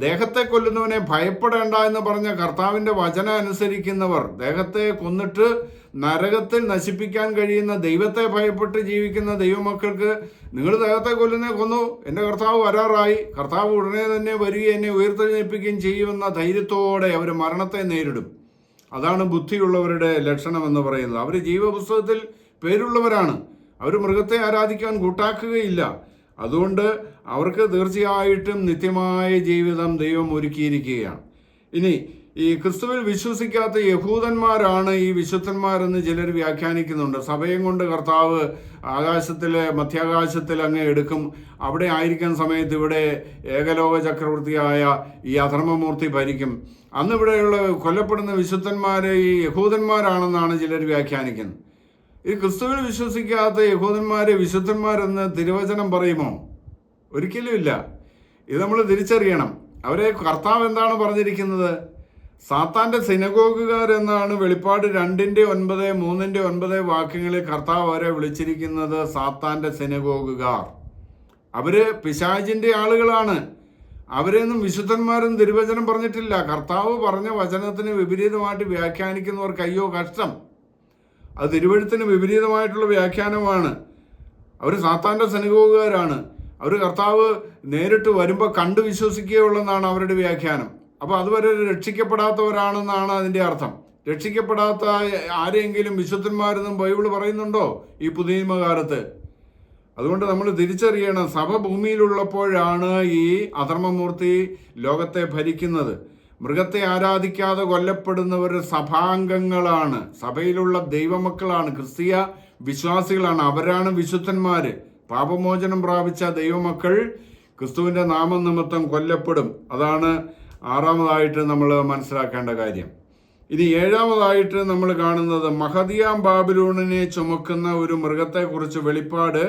ദേഹത്തെ കൊല്ലുന്നവനെ ഭയപ്പെടേണ്ട എന്ന് പറഞ്ഞ കർത്താവിൻ്റെ വചനം അനുസരിക്കുന്നവർ, ദേഹത്തെ കൊന്നിട്ട് നരകത്തിൽ നശിപ്പിക്കാൻ കഴിയുന്ന ദൈവത്തെ ഭയപ്പെട്ട് ജീവിക്കുന്ന ദൈവമക്കൾക്ക്, നിങ്ങൾ ദേഹത്തെ കൊന്നു, എൻ്റെ കർത്താവ് വരാറായി, കർത്താവ് ഉടനെ തന്നെ വരികയും എന്നെ ഉയർത്തെഴുന്നേൽപ്പിക്കുകയും ചെയ്യുമെന്ന ധൈര്യത്തോടെ അവർ മരണത്തെ നേരിടും. അതാണ് ബുദ്ധിയുള്ളവരുടെ ലക്ഷണം എന്ന് പറയുന്നത്. അവർ ജീവപുസ്തകത്തിൽ പേരുള്ളവരാണ്. അവർ മൃഗത്തെ ആരാധിക്കാൻ കൂട്ടാക്കുകയില്ല. അതുകൊണ്ട് അവർക്ക് തീർച്ചയായിട്ടും നിത്യമായ ജീവിതം ദൈവം ഒരുക്കിയിരിക്കുകയാണ്. ഇനി ഈ ക്രിസ്തുവിൽ വിശ്വസിക്കാത്ത യഹൂദന്മാരാണ് ഈ വിശുദ്ധന്മാരെന്ന് ചിലർ വ്യാഖ്യാനിക്കുന്നുണ്ട്. സഭയും കൊണ്ട് കർത്താവ് മധ്യാകാശത്തിൽ അങ്ങ് എടുക്കും. അവിടെ ആയിരിക്കുന്ന സമയത്ത് ഇവിടെ ഏകലോക ചക്രവർത്തിയായ ഈ അധർമ്മമൂർത്തി ഭരിക്കും. അന്ന് ഇവിടെയുള്ള കൊല്ലപ്പെടുന്ന വിശുദ്ധന്മാർ ഈ യഹൂദന്മാരാണെന്നാണ് ചിലർ വ്യാഖ്യാനിക്കുന്നത്. ഈ ക്രിസ്തുവിൽ വിശ്വസിക്കാത്ത യഹൂദന്മാരെ വിശുദ്ധന്മാരെന്ന് തിരുവചനം പറയുമോ? ഒരിക്കലുമില്ല. ഇത് നമ്മൾ തിരിച്ചറിയണം. അവരെ കർത്താവ് എന്താണ് പറഞ്ഞിരിക്കുന്നത്? സാത്താന്റെ സിനഗോഗുകാർ എന്നാണ് വെളിപ്പാട് 2:9, 3:9 വാക്യങ്ങളിൽ കർത്താവ് അവരെ വിളിച്ചിരിക്കുന്നത്. സാത്താന്റെ സിനഗോഗുകാർ, അവര് പിശാചിന്റെ ആളുകളാണ്. അവരെയൊന്നും വിശുദ്ധന്മാരും തിരുവചനം പറഞ്ഞിട്ടില്ല. കർത്താവ് പറഞ്ഞ വചനത്തിന് വിപരീതമായിട്ട് വ്യാഖ്യാനിക്കുന്നവർക്ക് അയ്യോ കഷ്ടം. അത് തിരുവഴുത്തിന് വിപരീതമായിട്ടുള്ള വ്യാഖ്യാനമാണ്. അവർ സാത്താന്റെ സിനഗോഗുകാരാണ്. അവർ കർത്താവ് നേരിട്ട് വരുമ്പോൾ കണ്ടു വിശ്വസിക്കുകയുള്ളെന്നാണ് അവരുടെ വ്യാഖ്യാനം. അപ്പോൾ അതുവരെ രക്ഷിക്കപ്പെടാത്തവരാണെന്നാണ് അതിൻ്റെ അർത്ഥം. രക്ഷിക്കപ്പെടാത്ത ആരെങ്കിലും വിശുദ്ധന്മാരെന്നും ബൈബിൾ പറയുന്നുണ്ടോ ഈ പുതിയ നിയമകാലത്ത്? അതുകൊണ്ട് നമ്മൾ തിരിച്ചറിയണം, സഭ ഭൂമിയിലുള്ളപ്പോഴാണ് ഈ അധർമ്മമൂർത്തി ലോകത്തെ ഭരിക്കുന്നത്. മൃഗത്തെ ആരാധിക്കാതെ കൊല്ലപ്പെടുന്നവർ സഭാംഗങ്ങളാണ്, സഭയിലുള്ള ദൈവമക്കളാണ്, ക്രിസ്തീയ വിശ്വാസികളാണ്. അവരാണ് വിശുദ്ധന്മാര്. പാപമോചനം പ്രാപിച്ച ദൈവമക്കൾ ക്രിസ്തുവിൻ്റെ നാമനിമിത്തം കൊല്ലപ്പെടും. അതാണ് 6ാമതായിട്ട് നമ്മൾ മനസ്സിലാക്കേണ്ട കാര്യം. ഇനി 7ാമതായിട്ട് നമ്മൾ കാണുന്നത് മഹദിയാം ബാബിലോണിനെ ചുമക്കുന്ന ഒരു മൃഗത്തെക്കുറിച്ച് വെളിപ്പാട്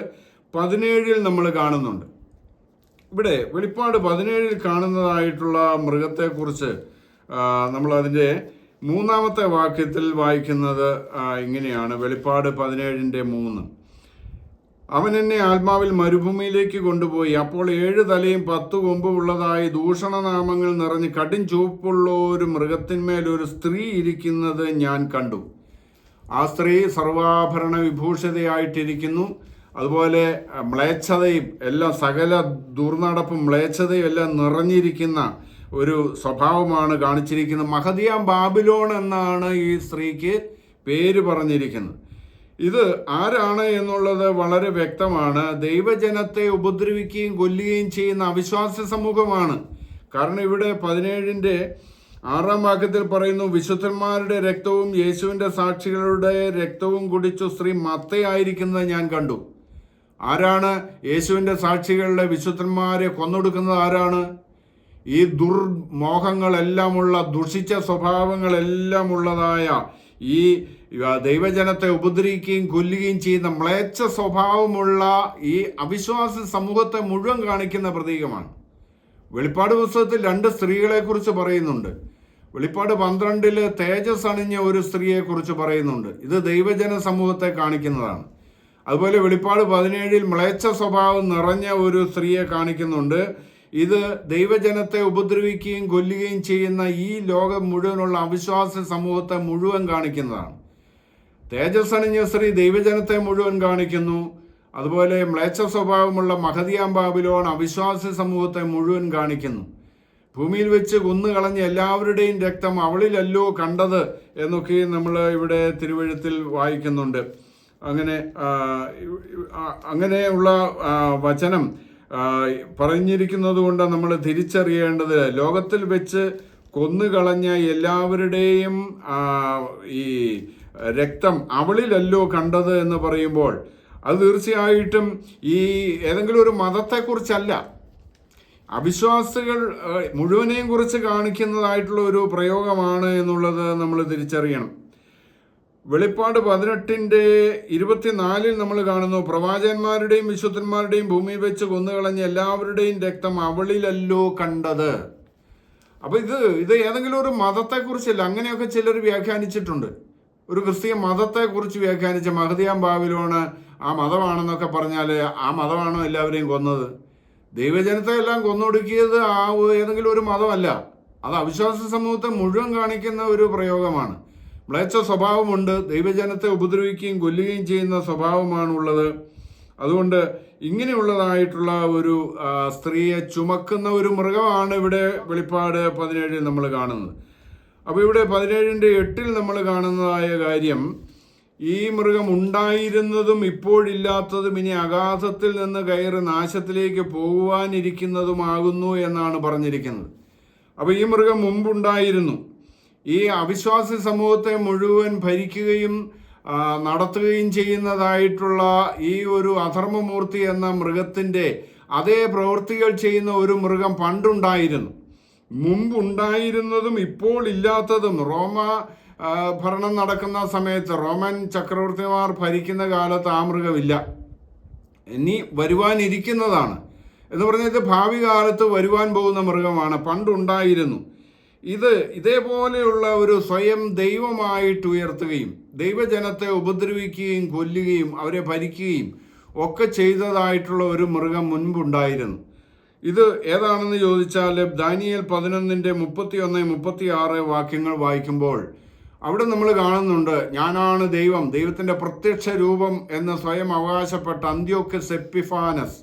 17 നമ്മൾ കാണുന്നുണ്ട്. ഇവിടെ വെളിപ്പാട് 17 കാണുന്നതായിട്ടുള്ള മൃഗത്തെക്കുറിച്ച് നമ്മൾ അതിൻ്റെ 3ാമത്തെ വാക്യത്തിൽ വായിക്കുന്നത് ഇങ്ങനെയാണ്. വെളിപ്പാട് 17:3. അവൻ എന്നെ ആത്മാവിൽ മരുഭൂമിയിലേക്ക് കൊണ്ടുപോയി. അപ്പോൾ 7 തലയും 10 കൊമ്പും ഉള്ളതായി ദൂഷണനാമങ്ങൾ നിറഞ്ഞ് കടും ചുവപ്പുള്ള ഒരു മൃഗത്തിന്മേൽ ഒരു സ്ത്രീ ഇരിക്കുന്നത് ഞാൻ കണ്ടു. ആ സ്ത്രീ സർവാഭരണ വിഭൂഷിതയായിട്ടിരിക്കുന്നു. അതുപോലെ മ്ലേച്ഛതയും എല്ലാം, സകല ദുർനടപ്പും മ്ലേച്ഛതയും എല്ലാം നിറഞ്ഞിരിക്കുന്ന ഒരു സ്വഭാവമാണ് കാണിച്ചിരിക്കുന്നത്. മഹദിയാം ബാബിലോൺ എന്നാണ് ഈ സ്ത്രീക്ക് പേര് പറഞ്ഞിരിക്കുന്നത്. ഇത് ആരാണ് എന്നുള്ളത് വളരെ വ്യക്തമാണ്. ദൈവജനത്തെ ഉപദ്രവിക്കുകയും കൊല്ലുകയും ചെയ്യുന്ന അവിശ്വാസ സമൂഹമാണ്. കാരണം ഇവിടെ 17-6 വാക്യത്തിൽ പറയുന്നു, വിശുദ്ധന്മാരുടെ രക്തവും യേശുവിൻ്റെ സാക്ഷികളുടെ രക്തവും കുടിച്ചു സ്ത്രീ മത്തയായിരിക്കുന്നത് ഞാൻ കണ്ടു. ആരാണ് യേശുവിൻ്റെ സാക്ഷികളുടെ വിശുദ്ധന്മാരെ കൊന്നൊടുക്കുന്നത്? ആരാണ്? ഈ ദുർമോഹങ്ങളെല്ലാമുള്ള, ദുഷിച്ച സ്വഭാവങ്ങളെല്ലാം ഉള്ളതായ ഈ ദൈവജനത്തെ ഉപദ്രവിക്കുകയും കൊല്ലുകയും ചെയ്യുന്ന മ്ലേച്ഛ സ്വഭാവമുള്ള ഈ അവിശ്വാസ സമൂഹത്തെ മുഴുവൻ കാണിക്കുന്ന പ്രതീകമാണ്. വെളിപ്പാട് പുസ്തകത്തിൽ 2 സ്ത്രീകളെക്കുറിച്ച് പറയുന്നുണ്ട്. വെളിപ്പാട് 12 തേജസ് അണിഞ്ഞ ഒരു സ്ത്രീയെക്കുറിച്ച് പറയുന്നുണ്ട്. ഇത് ദൈവജന സമൂഹത്തെ കാണിക്കുന്നതാണ്. അതുപോലെ വെളിപ്പാട് 17 മ്ലേച്ഛ സ്വഭാവം നിറഞ്ഞ ഒരു സ്ത്രീയെ കാണിക്കുന്നുണ്ട്. ഇത് ദൈവജനത്തെ ഉപദ്രവിക്കുകയും കൊല്ലുകയും ചെയ്യുന്ന ഈ ലോകം മുഴുവനുള്ള അവിശ്വാസ സമൂഹത്തെ മുഴുവൻ കാണിക്കുന്നതാണ്. തേജസ് അണിഞ്ഞ സ്ത്രീ ദൈവജനത്തെ മുഴുവൻ കാണിക്കുന്നു. അതുപോലെ മ്ലേച്ഛ സ്വഭാവമുള്ള മഹദിയാം ബാബിലോൺ അവിശ്വാസ സമൂഹത്തെ മുഴുവൻ കാണിക്കുന്നു. ഭൂമിയിൽ വെച്ച് കൊന്നുകളഞ്ഞ എല്ലാവരുടെയും രക്തം അവളിലല്ലോ കണ്ടത് എന്നൊക്കെ നമ്മൾ ഇവിടെ തിരുവഴുത്തിൽ വായിക്കുന്നുണ്ട്. അങ്ങനെയുള്ള വചനം പറഞ്ഞിരിക്കുന്നത് കൊണ്ട് നമ്മൾ തിരിച്ചറിയേണ്ടത്, ലോകത്തിൽ വെച്ച് കൊന്നുകളഞ്ഞ എല്ലാവരുടെയും ഈ രക്തം അവളിലല്ലോ കണ്ടത് എന്ന് പറയുമ്പോൾ അത് തീർച്ചയായിട്ടും ഈ ഏതെങ്കിലും ഒരു മതത്തെക്കുറിച്ചല്ല, അവിശ്വാസികൾ മുഴുവനെയും കുറിച്ച് കാണിക്കുന്നതായിട്ടുള്ള ഒരു പ്രയോഗമാണ് എന്നുള്ളത് നമ്മൾ തിരിച്ചറിയണം. വെളിപ്പാട് 18:24 നമ്മൾ കാണുന്നു, പ്രവാചകന്മാരുടെയും വിശുദ്ധന്മാരുടെയും ഭൂമിയിൽ വെച്ച് കൊന്നുകളഞ്ഞ എല്ലാവരുടെയും രക്തം അവളിലല്ലോ കണ്ടത്. അപ്പോൾ ഇത് ഏതെങ്കിലും ഒരു മതത്തെക്കുറിച്ചല്ല. അങ്ങനെയൊക്കെ ചിലർ വ്യാഖ്യാനിച്ചിട്ടുണ്ട്. ഒരു ക്രിസ്തീയ മതത്തെക്കുറിച്ച് വ്യാഖ്യാനിച്ച മഹദിയാം ബാബിലോണ് ആ മതമാണെന്നൊക്കെ പറഞ്ഞാൽ ആ മതമാണോ എല്ലാവരെയും കൊന്നത്? ദൈവജനത്തെ എല്ലാം കൊന്നൊടുക്കിയത് ഏതെങ്കിലും ഒരു മതമല്ല. അത് അവിശ്വാസ സമൂഹത്തെ മുഴുവൻ കാണിക്കുന്ന ഒരു പ്രയോഗമാണ്. മ്ലേച്ഛ സ്വഭാവമുണ്ട്. ദൈവജനത്തെ ഉപദ്രവിക്കുകയും കൊല്ലുകയും ചെയ്യുന്ന സ്വഭാവമാണുള്ളത്. അതുകൊണ്ട് ഇങ്ങനെയുള്ളതായിട്ടുള്ള ഒരു സ്ത്രീയെ ചുമക്കുന്ന ഒരു മൃഗമാണ് ഇവിടെ വെളിപ്പാട് 17 നമ്മൾ കാണുന്നത്. അപ്പോൾ ഇവിടെ 17:8 നമ്മൾ കാണുന്നതായ കാര്യം, ഈ മൃഗം ഉണ്ടായിരുന്നതും ഇപ്പോഴില്ലാത്തതും ഇനി അഗാധത്തിൽ നിന്ന് കയറി നാശത്തിലേക്ക് പോകുവാനിരിക്കുന്നതുമാകുന്നു എന്നാണ് പറഞ്ഞിരിക്കുന്നത്. അപ്പോൾ ഈ മൃഗം മുമ്പുണ്ടായിരുന്നു. ഈ അവിശ്വാസി സമൂഹത്തെ മുഴുവൻ ഭരിക്കുകയും നടത്തുകയും ചെയ്യുന്നതായിട്ടുള്ള ഈ ഒരു അധർമ്മമൂർത്തി എന്ന മൃഗത്തിൻ്റെ അതേ പ്രവൃത്തികൾ ചെയ്യുന്ന ഒരു മൃഗം പണ്ടുണ്ടായിരുന്നു. മുമ്പുണ്ടായിരുന്നതും ഇപ്പോൾ ഇല്ലാത്തതും റോമ ഭരണം നടക്കുന്ന സമയത്ത്, റോമൻ ചക്രവർത്തിമാർ ഭരിക്കുന്ന കാലത്ത് ആ മൃഗമില്ല, ഇനി വരുവാനിരിക്കുന്നതാണ് എന്ന് പറഞ്ഞത് ഭാവി കാലത്ത് വരുവാൻ പോകുന്ന മൃഗമാണ്. പണ്ടുണ്ടായിരുന്നു. ഇതേപോലെയുള്ള ഒരു സ്വയം ദൈവമായിട്ട് ഉയർത്തുകയും ദൈവജനത്തെ ഉപദ്രവിക്കുകയും കൊല്ലുകയും അവരെ ഭരിക്കുകയും ഒക്കെ ചെയ്തതായിട്ടുള്ള ഒരു മൃഗം മുൻപുണ്ടായിരുന്നു. ഇത് ഏതാണെന്ന് ചോദിച്ചാൽ ദാനിയേൽ 11:31-36 വാക്യങ്ങൾ വായിക്കുമ്പോൾ അവിടെ നമ്മൾ കാണുന്നുണ്ട്, ഞാനാണ് ദൈവം, ദൈവത്തിൻ്റെ പ്രത്യക്ഷ രൂപം എന്ന് സ്വയം അവകാശപ്പെട്ട അന്ത്യോക്കസ് എപ്പിഫാനസ്,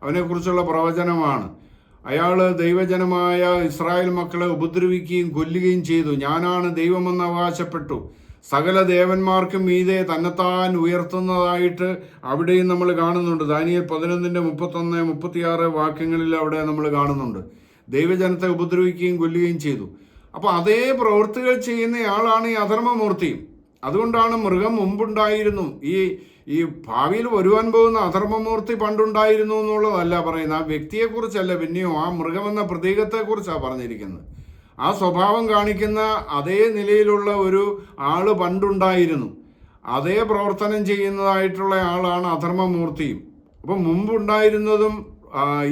അവനെക്കുറിച്ചുള്ള പ്രവചനമാണ്. അയാൾ ദൈവജനമായ ഇസ്രായേൽ മക്കളെ ഉപദ്രവിക്കുകയും കൊല്ലുകയും ചെയ്തു. ഞാനാണ് ദൈവമെന്ന് അവകാശപ്പെട്ടു. സകല ദേവന്മാർക്കും മീതെ തന്നെത്താൻ ഉയർത്തുന്നതായിട്ട് അവിടെയും നമ്മൾ കാണുന്നുണ്ട്. ദാനിയേൽ 11:31-36 വാക്യങ്ങളിൽ അവിടെ നമ്മൾ കാണുന്നുണ്ട്. ദൈവജനത്തെ ഉപദ്രവിക്കുകയും കൊല്ലുകയും ചെയ്തു. അപ്പോൾ അതേ പ്രവൃത്തികൾ ചെയ്യുന്നയാളാണ് ഈ അധർമ്മമൂർത്തി. അതുകൊണ്ടാണ് മൃഗം മുമ്പുണ്ടായിരുന്നു. ഈ ഭാവിയിൽ വരുവാൻ പോകുന്ന അധർമ്മമൂർത്തി പണ്ടുണ്ടായിരുന്നു എന്നുള്ളതല്ല പറയുന്നത്. ആ വ്യക്തിയെക്കുറിച്ചല്ല, പിന്നെയോ ആ മൃഗമെന്ന പ്രതീകത്തെക്കുറിച്ചാണ് പറഞ്ഞിരിക്കുന്നത്. ആ സ്വഭാവം കാണിക്കുന്ന അതേ നിലയിലുള്ള ഒരു ആള് പണ്ടുണ്ടായിരുന്നു. അതേ പ്രവർത്തനം ചെയ്യുന്നതായിട്ടുള്ള ആളാണ് അധർമ്മമൂർത്തിയും. അപ്പം മുമ്പുണ്ടായിരുന്നതും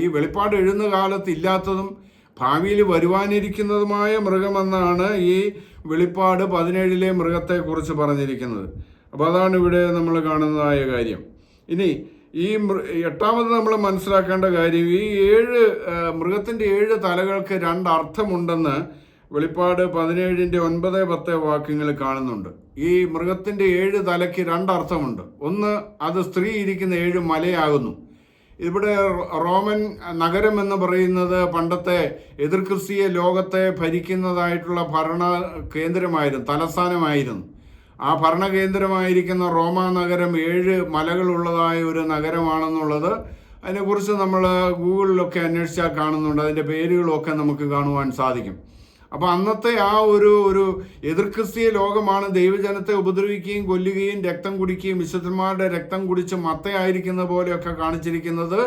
ഈ വെളിപ്പാട് എഴുതുന്ന കാലത്ത് ഇല്ലാത്തതും ഭാവിയിൽ വരുവാനിരിക്കുന്നതുമായ മൃഗമെന്നാണ് ഈ വെളിപ്പാട് 17 മൃഗത്തെക്കുറിച്ച് പറഞ്ഞിരിക്കുന്നത്. അപ്പോൾ അതാണ് ഇവിടെ നമ്മൾ കാണുന്നതായ കാര്യം. ഇനി ഈ 8ാമത് നമ്മൾ മനസ്സിലാക്കേണ്ട കാര്യം, ഈ മൃഗത്തിൻ്റെ 7 തലകൾക്ക് 2 അർത്ഥമുണ്ടെന്ന് വെളിപ്പാട് 17:9-10 വാക്യങ്ങൾ കാണുന്നുണ്ട്. ഈ മൃഗത്തിൻ്റെ 7 തലയ്ക്ക് 2 അർത്ഥമുണ്ട്. ഒന്ന്, അത് സ്ത്രീ ഇരിക്കുന്ന 7 മലയാകുന്നു. ഇവിടെ റോമൻ നഗരം എന്ന് പറയുന്നത് പണ്ടത്തെ എതിർ ക്രിസ്തീയ ലോകത്തെ ഭരിക്കുന്നതായിട്ടുള്ള ഭരണ കേന്ദ്രമായിരുന്നു, തലസ്ഥാനമായിരുന്നു. ആ ഭരണകേന്ദ്രമായിരിക്കുന്ന റോമാ നഗരം 7 മലകളുള്ളതായ ഒരു നഗരമാണെന്നുള്ളത് അതിനെക്കുറിച്ച് നമ്മൾ ഗൂഗിളിലൊക്കെ അന്വേഷിച്ചാൽ കാണുന്നുണ്ട്. അതിൻ്റെ പേരുകളൊക്കെ നമുക്ക് കാണുവാൻ സാധിക്കും. അപ്പോൾ അന്നത്തെ ആ ഒരു എതിർ ക്രിസ്തീയ ലോകമാണ് ദൈവജനത്തെ ഉപദ്രവിക്കുകയും കൊല്ലുകയും രക്തം കുടിക്കുകയും വിശുദ്ധന്മാരുടെ രക്തം കുടിച്ച് മത്തയായിരിക്കുന്ന പോലെയൊക്കെ കാണിച്ചിരിക്കുന്നത്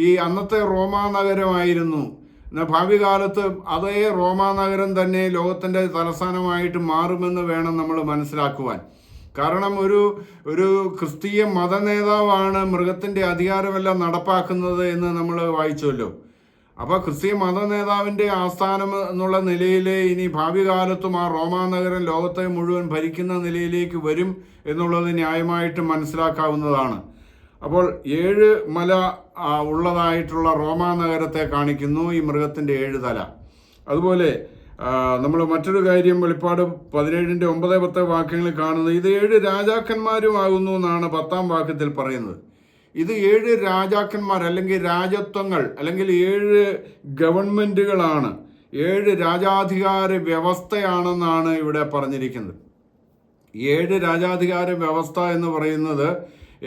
ഈ അന്നത്തെ റോമാ നഗരമായിരുന്നു. എന്നാൽ ഭാവി കാലത്ത് അതേ റോമാ നഗരം തന്നെ ലോകത്തിൻ്റെ തലസ്ഥാനമായിട്ട് മാറുമെന്ന് വേണം നമ്മൾ മനസ്സിലാക്കുവാൻ. കാരണം ഒരു ക്രിസ്തീയ മതനേതാവാണ് മൃഗത്തിൻ്റെ അധികാരമെല്ലാം നടപ്പാക്കുന്നത് എന്ന് നമ്മൾ വായിച്ചുവല്ലോ. അപ്പോൾ ക്രിസ്തീയ മതനേതാവിൻ്റെ ആസ്ഥാനം എന്നുള്ള നിലയിൽ ഇനി ഭാവി കാലത്തും ആ റോമാ നഗരം ലോകത്തെ മുഴുവൻ ഭരിക്കുന്ന നിലയിലേക്ക് വരും എന്നുള്ളത് ന്യായമായിട്ട് മനസ്സിലാക്കാവുന്നതാണ്. അപ്പോൾ 7 മല ഉള്ളതായിട്ടുള്ള റോമാ നഗരത്തെ കാണിക്കുന്നു ഈ മൃഗത്തിൻ്റെ 7 തല. അതുപോലെ നമ്മൾ മറ്റൊരു കാര്യം വെളിപ്പാട് 17:9-10 വാക്യങ്ങളിൽ കാണുന്നത്, ഇത് 7 രാജാക്കന്മാരുമാകുന്നു എന്നാണ് 10ാം വാക്യത്തിൽ പറയുന്നത്. ഇത് 7 രാജാക്കന്മാർ അല്ലെങ്കിൽ രാജത്വങ്ങൾ അല്ലെങ്കിൽ 7 ഗവൺമെൻറ്റുകളാണ്, 7 രാജാധികാര വ്യവസ്ഥയാണെന്നാണ് ഇവിടെ പറഞ്ഞിരിക്കുന്നത്. 7 രാജാധികാര വ്യവസ്ഥ എന്ന് പറയുന്നത്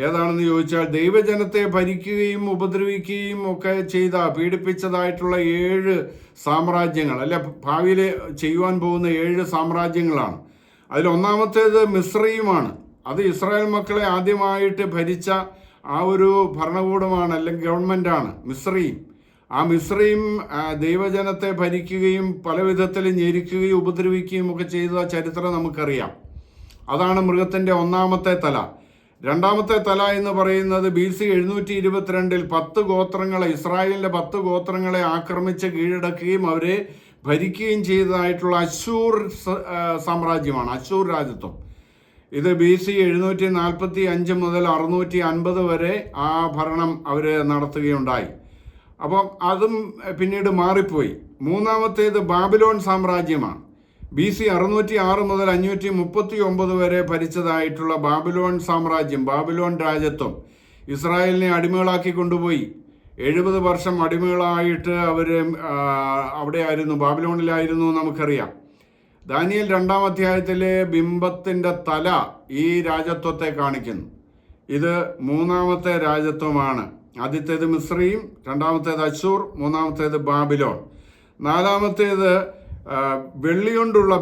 ഏതാണെന്ന് ചോദിച്ചാൽ, ദൈവജനത്തെ ഭരിക്കുകയും ഉപദ്രവിക്കുകയും ഒക്കെ പീഡിപ്പിച്ചതായിട്ടുള്ള 7 സാമ്രാജ്യങ്ങൾ, അല്ല ഭാവിയിൽ ചെയ്യുവാൻ പോകുന്ന 7 സാമ്രാജ്യങ്ങളാണ്. അതിൽ ഒന്നാമത്തേത് മിസ്രൈമാണ്. അത് ഇസ്രായേൽ മക്കളെ ആദ്യമായിട്ട് ഭരിച്ച ആ ഒരു ഭരണകൂടമാണ് അല്ലെങ്കിൽ ഗവൺമെൻറ്റാണ് മിസ്രൈം. ആ മിസ്രൈം ദൈവജനത്തെ ഭരിക്കുകയും പല വിധത്തിൽ ഞെരുക്കുകയും ഉപദ്രവിക്കുകയും ഒക്കെ ചെയ്ത ചരിത്രം നമുക്കറിയാം. അതാണ് മൃഗത്തിൻ്റെ 1ാമത്തെ തല. 2ാമത്തെ തല എന്ന് പറയുന്നത് BC 722 10 ഗോത്രങ്ങളെ, ഇസ്രായേലിൻ്റെ 10 ഗോത്രങ്ങളെ ആക്രമിച്ച് കീഴടക്കുകയും അവരെ ഭരിക്കുകയും ചെയ്തതായിട്ടുള്ള അശൂർ സാമ്രാജ്യമാണ്, അശൂർ രാജ്യത്വം. ഇത് BC 745 മുതൽ 650 വരെ ആ ഭരണം അവർ നടത്തുകയുണ്ടായി. അപ്പം അതും പിന്നീട് മാറിപ്പോയി. 3ാമത്തേത് ബാബിലോൺ സാമ്രാജ്യമാണ്. BC 606 മുതൽ 539 വരെ ഭരിച്ചതായിട്ടുള്ള ബാബിലോൺ സാമ്രാജ്യം, ബാബിലോൺ രാജ്യത്വം ഇസ്രായേലിനെ അടിമകളാക്കി കൊണ്ടുപോയി. 70 വർഷം അടിമകളായിട്ട് അവർ അവിടെ ആയിരുന്നു, ബാബിലോണിലായിരുന്നു നമുക്കറിയാം. ദാനിയേൽ 2-ാം അധ്യായത്തിലെ ബിംബത്തിന്റെ തല ഈ രാജത്വത്തെ കാണിക്കുന്നു. ഇത് 3-ാമത്തെ രാജത്വമാണ്. ആദ്യത്തേത് മിസ്രയീം, 2-ാമത്തേത് അശൂർ, 3-ാമത്തേത് ബാബിലോൺ, 4-ാമത്തേത്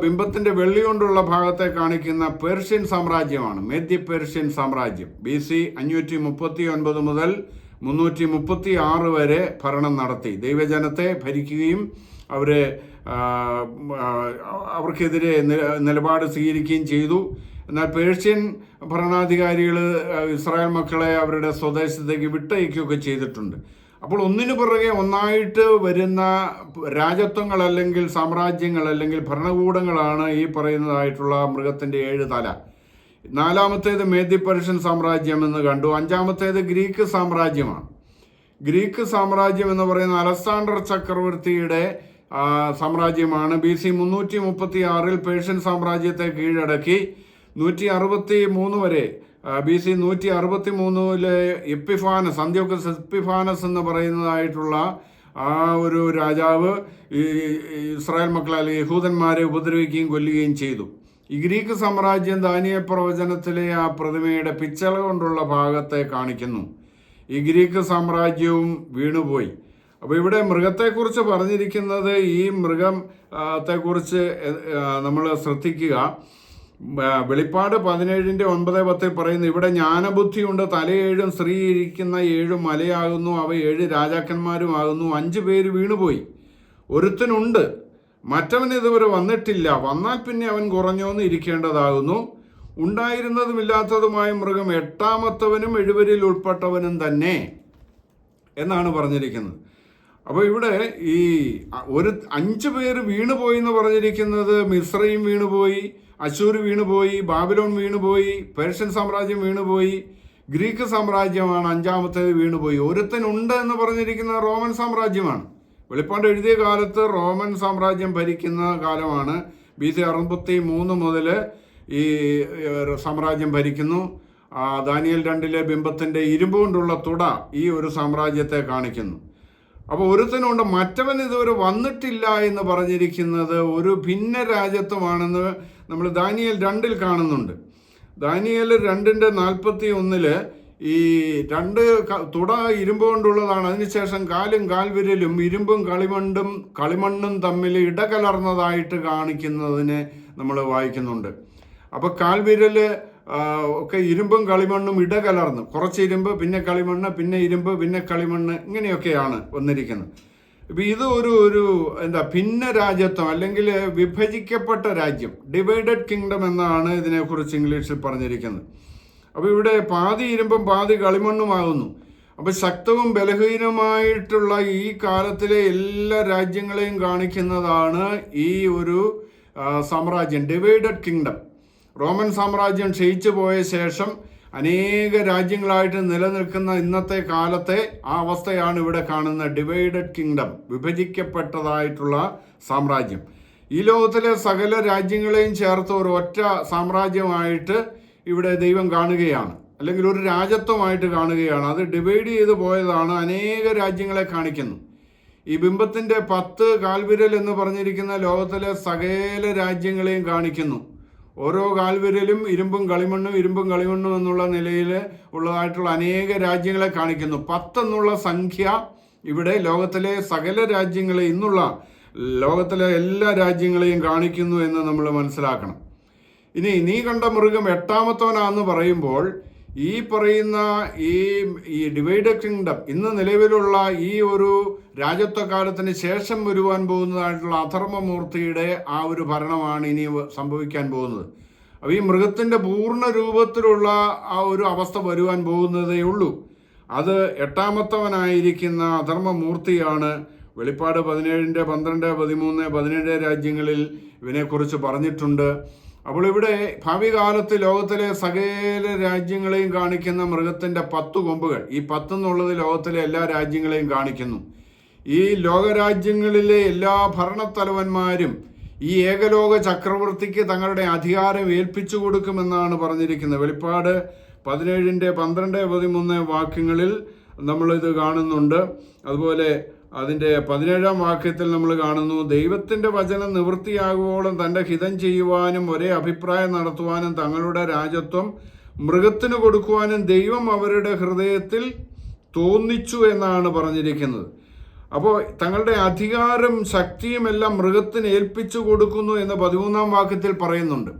ബിംബത്തിന്റെ വെള്ളി കൊണ്ടുള്ള ഭാഗത്തെ കാണിക്കുന്ന പേർഷ്യൻ സാമ്രാജ്യമാണ്. മേദ്യ പേർഷ്യൻ സാമ്രാജ്യം BC 539 മുതൽ 336 വരെ ഭരണം നടത്തി. ദൈവജനത്തെ ഭരിക്കുകയും അവർക്കെതിരെ നിലപാട് സ്വീകരിക്കുകയും ചെയ്തു. എന്നാൽ പേർഷ്യൻ ഭരണാധികാരികൾ ഇസ്രായേൽ മക്കളെ അവരുടെ സ്വദേശത്തേക്ക് വിട്ടയക്കുകയൊക്കെ ചെയ്തിട്ടുണ്ട്. അപ്പോൾ ഒന്നിനു പുറകെ ഒന്നായിട്ട് വരുന്ന രാജത്വങ്ങൾ അല്ലെങ്കിൽ സാമ്രാജ്യങ്ങൾ അല്ലെങ്കിൽ ഭരണകൂടങ്ങളാണ് ഈ പറയുന്നതായിട്ടുള്ള മൃഗത്തിൻ്റെ 7 തല. 4-ാമത്തേത് മേദ്യ പേർഷ്യൻ സാമ്രാജ്യം എന്ന് കണ്ടു. 5-ാമത്തേത് ഗ്രീക്ക് സാമ്രാജ്യമാണ്. ഗ്രീക്ക് സാമ്രാജ്യം എന്ന് പറയുന്ന അലക്സാണ്ടർ ചക്രവർത്തിയുടെ സാമ്രാജ്യമാണ്. BC 336 പേർഷ്യൻ സാമ്രാജ്യത്തെ കീഴടക്കി 163 വരെ BC 163 എപ്പിഫാനസ്, അന്ത്യോക്കസ് എപ്പിഫാനസ് എന്ന് പറയുന്നതായിട്ടുള്ള ആ ഒരു രാജാവ് ഇസ്രായേൽ മക്കളെ അല്ലെങ്കിൽ യഹൂദന്മാരെ ഉപദ്രവിക്കുകയും കൊല്ലുകയും ചെയ്തു. ഈ ഗ്രീക്ക് സാമ്രാജ്യം ദാനിയേൽ പ്രവചനത്തിലെ ആ പ്രതിമയുടെ പിച്ചള കൊണ്ടുള്ള ഭാഗത്തെ കാണിക്കുന്നു. ഈ ഗ്രീക്ക് സാമ്രാജ്യവും വീണുപോയി. അപ്പോൾ ഇവിടെ മൃഗത്തെക്കുറിച്ച് പറഞ്ഞിരിക്കുന്നത്, ഈ മൃഗത്തെക്കുറിച്ച് നമ്മൾ ശ്രദ്ധിക്കുക. വെളിപ്പാട് 17:9-10 പറയുന്നു, ഇവിടെ ജ്ഞാനബുദ്ധിയുണ്ട്, തല 7 സ്ത്രീ ഇരിക്കുന്ന 7 മലയാകുന്നു, അവ 7 രാജാക്കന്മാരുമാകുന്നു. 5 പേര് വീണുപോയി, ഒരുത്തനുണ്ട്, മറ്റവൻ ഇതുവരെ വന്നിട്ടില്ല, വന്നാൽ പിന്നെ അവൻ കുറഞ്ഞോന്ന് ഇരിക്കേണ്ടതാകുന്നു. ഉണ്ടായിരുന്നതും ഇല്ലാത്തതുമായ മൃഗം 8-ാമത്തവനും 7-ൽ ഉൾപ്പെട്ടവനും തന്നെ എന്നാണ് പറഞ്ഞിരിക്കുന്നത്. അപ്പോൾ ഇവിടെ ഈ 5 പേര് വീണുപോയി എന്ന് പറഞ്ഞിരിക്കുന്നത്, മിസ്രയീം വീണുപോയി, അശൂർ വീണുപോയി, ബാബിലോൺ വീണുപോയി, പേർഷ്യൻ സാമ്രാജ്യം വീണുപോയി, ഗ്രീക്ക് സാമ്രാജ്യമാണ് 5-ാമത്തേത് വീണുപോയി. ഒരുത്തനുണ്ട് എന്ന് പറഞ്ഞിരിക്കുന്ന റോമൻ സാമ്രാജ്യമാണ്. വെളിപ്പാട് എഴുതിയ കാലത്ത് റോമൻ സാമ്രാജ്യം ഭരിക്കുന്ന കാലമാണ്. BC 63 മുതൽ ഈ സാമ്രാജ്യം ഭരിക്കുന്നു. ദാനിയേൽ 2-ലെ ബിംബത്തിന്റെ ഇരുമ്പ് കൊണ്ടുള്ള തുട ഈ ഒരു സാമ്രാജ്യത്തെ കാണിക്കുന്നു. അപ്പോൾ ഒരുത്തനുണ്ട്, മറ്റവൻ ഇതുവരെ വന്നിട്ടില്ല എന്ന് പറഞ്ഞിരിക്കുന്നത് ഒരു ഭിന്ന രാജ്യത്വമാണെന്ന് നമ്മൾ ദാനിയേൽ 2-ൽ കാണുന്നുണ്ട്. ദാനിയേൽ 2:41 ഈ 2 തുട ഇരുമ്പ് കൊണ്ടുള്ളതാണ്. അതിനുശേഷം കാലും കാൽവിരലും ഇരുമ്പും കളിമണ്ണും തമ്മിൽ ഇടകലർന്നതായിട്ട് കാണിക്കുന്നതിന് നമ്മൾ വായിക്കുന്നുണ്ട്. അപ്പോൾ കാൽവിരല് ഒക്കെ ഇരുമ്പും കളിമണ്ണും ഇടകലർന്ന്, കുറച്ച് ഇരുമ്പ്, പിന്നെ കളിമണ്ണ്, പിന്നെ ഇരുമ്പ്, പിന്നെ കളിമണ്ണ്, ഇങ്ങനെയൊക്കെയാണ് വന്നിരിക്കുന്നത്. ഇപ്പം ഇത് ഒരു ഭിന്ന രാജ്യത്വം അല്ലെങ്കിൽ വിഭജിക്കപ്പെട്ട രാജ്യം, ഡിവൈഡഡ് കിങ്ഡം എന്നാണ് ഇതിനെക്കുറിച്ച് ഇംഗ്ലീഷിൽ പറഞ്ഞിരിക്കുന്നത്. അപ്പോൾ ഇവിടെ പാതി ഇരുമ്പും പാതി കളിമണ്ണുമാകുന്നു. അപ്പോൾ ശക്തവും ബലഹീനമായിട്ടുള്ള ഈ കാലത്തിലെ എല്ലാ രാജ്യങ്ങളെയും കാണിക്കുന്നതാണ് ഈ ഒരു സാമ്രാജ്യം, ഡിവൈഡഡ് കിങ്ഡം. റോമൻ സാമ്രാജ്യം ക്ഷയിച്ചു പോയ ശേഷം അനേക രാജ്യങ്ങളായിട്ട് നിലനിൽക്കുന്ന ഇന്നത്തെ കാലത്തെ ആ അവസ്ഥയാണ് ഇവിടെ കാണുന്ന ഡിവൈഡഡ് കിങ്ഡം, വിഭജിക്കപ്പെട്ടതായിട്ടുള്ള സാമ്രാജ്യം. ഈ ലോകത്തിലെ സകല രാജ്യങ്ങളെയും ചേർത്ത് ഒരു ഒറ്റ സാമ്രാജ്യമായിട്ട് ഇവിടെ ദൈവം കാണുകയാണ്, അല്ലെങ്കിൽ ഒരു രാജ്യത്വമായിട്ട് കാണുകയാണ്. അത് ഡിവൈഡ് ചെയ്ത് പോയതാണ്, അനേക രാജ്യങ്ങളെ കാണിക്കുന്നു. ഈ ബിംബത്തിന്റെ 10 കാൽവിരൽ എന്ന് പറഞ്ഞിരിക്കുന്ന ലോകത്തിലെ സകല രാജ്യങ്ങളെയും കാണിക്കുന്നു. ഓരോ കാൽവിരലും ഇരുമ്പും കളിമണ്ണും എന്നുള്ള നിലയിൽ ഉള്ളതായിട്ടുള്ള അനേക രാജ്യങ്ങളെ കാണിക്കുന്നു. 10 എന്നുള്ള സംഖ്യ ഇവിടെ ലോകത്തിലെ സകല രാജ്യങ്ങളെ, ഇന്നുള്ള ലോകത്തിലെ എല്ലാ രാജ്യങ്ങളെയും കാണിക്കുന്നു എന്ന് നമ്മൾ മനസ്സിലാക്കണം. ഇനി നീ കണ്ട മൃഗം 8-ാമത്തവനാന്ന് പറയുമ്പോൾ ഈ പറയുന്ന ഈ ഡിവൈഡഡ് കിങ്ഡം, ഇന്ന് നിലവിലുള്ള ഈ ഒരു രാജത്വകാലത്തിന് ശേഷം വരുവാൻ പോകുന്നതായിട്ടുള്ള അധർമ്മമൂർത്തിയുടെ ആ ഒരു ഭരണമാണ് ഇനി സംഭവിക്കാൻ പോകുന്നത്. അപ്പോൾ ഈ മൃഗത്തിൻ്റെ പൂർണ്ണ രൂപത്തിലുള്ള ആ ഒരു അവസ്ഥ വരുവാൻ പോകുന്നതേ ഉള്ളൂ. അത് 8-ാമത്തവനായിരിക്കുന്ന അധർമ്മമൂർത്തിയാണ്. വെളിപ്പാട് 17, 12, 13, 17 രാജ്യങ്ങളിൽ ഇവനെക്കുറിച്ച് പറഞ്ഞിട്ടുണ്ട്. അപ്പോൾ ഇവിടെ ഭാവി കാലത്ത് ലോകത്തിലെ സകല രാജ്യങ്ങളെയും കാണിക്കുന്ന മൃഗത്തിൻ്റെ 10 കൊമ്പുകൾ, ഈ 10 എന്നുള്ളത് ലോകത്തിലെ എല്ലാ രാജ്യങ്ങളെയും കാണിക്കുന്നു. ഈ ലോകരാജ്യങ്ങളിലെ എല്ലാ ഭരണത്തലവന്മാരും ഈ ഏകലോക ചക്രവർത്തിക്ക് തങ്ങളുടെ അധികാരം ഏൽപ്പിച്ചു കൊടുക്കുമെന്നാണ് പറഞ്ഞിരിക്കുന്നത്. വെളിപ്പാട് 17, 12, 13 വാക്യങ്ങളിൽ നമ്മളിത് കാണുന്നുണ്ട്. അതുപോലെ അതിൻ്റെ 17-ാം വാക്യത്തിൽ നമ്മൾ കാണുന്നു, ദൈവത്തിൻ്റെ വചനം നിവൃത്തിയാകുവോളം തൻ്റെ ഹിതം ചെയ്യുവാനും ഒരേ അഭിപ്രായം നടത്തുവാനും തങ്ങളുടെ രാജത്വം മൃഗത്തിന് കൊടുക്കുവാനും ദൈവം അവരുടെ ഹൃദയത്തിൽ തോന്നിച്ചു എന്നാണ് പറഞ്ഞിരിക്കുന്നത്. അപ്പോൾ തങ്ങളുടെ അധികാരം ശക്തിയും എല്ലാം മൃഗത്തിന് ഏൽപ്പിച്ചു കൊടുക്കുന്നു എന്ന് 13-ാം വാക്യത്തിൽ പറയുന്നുണ്ട്.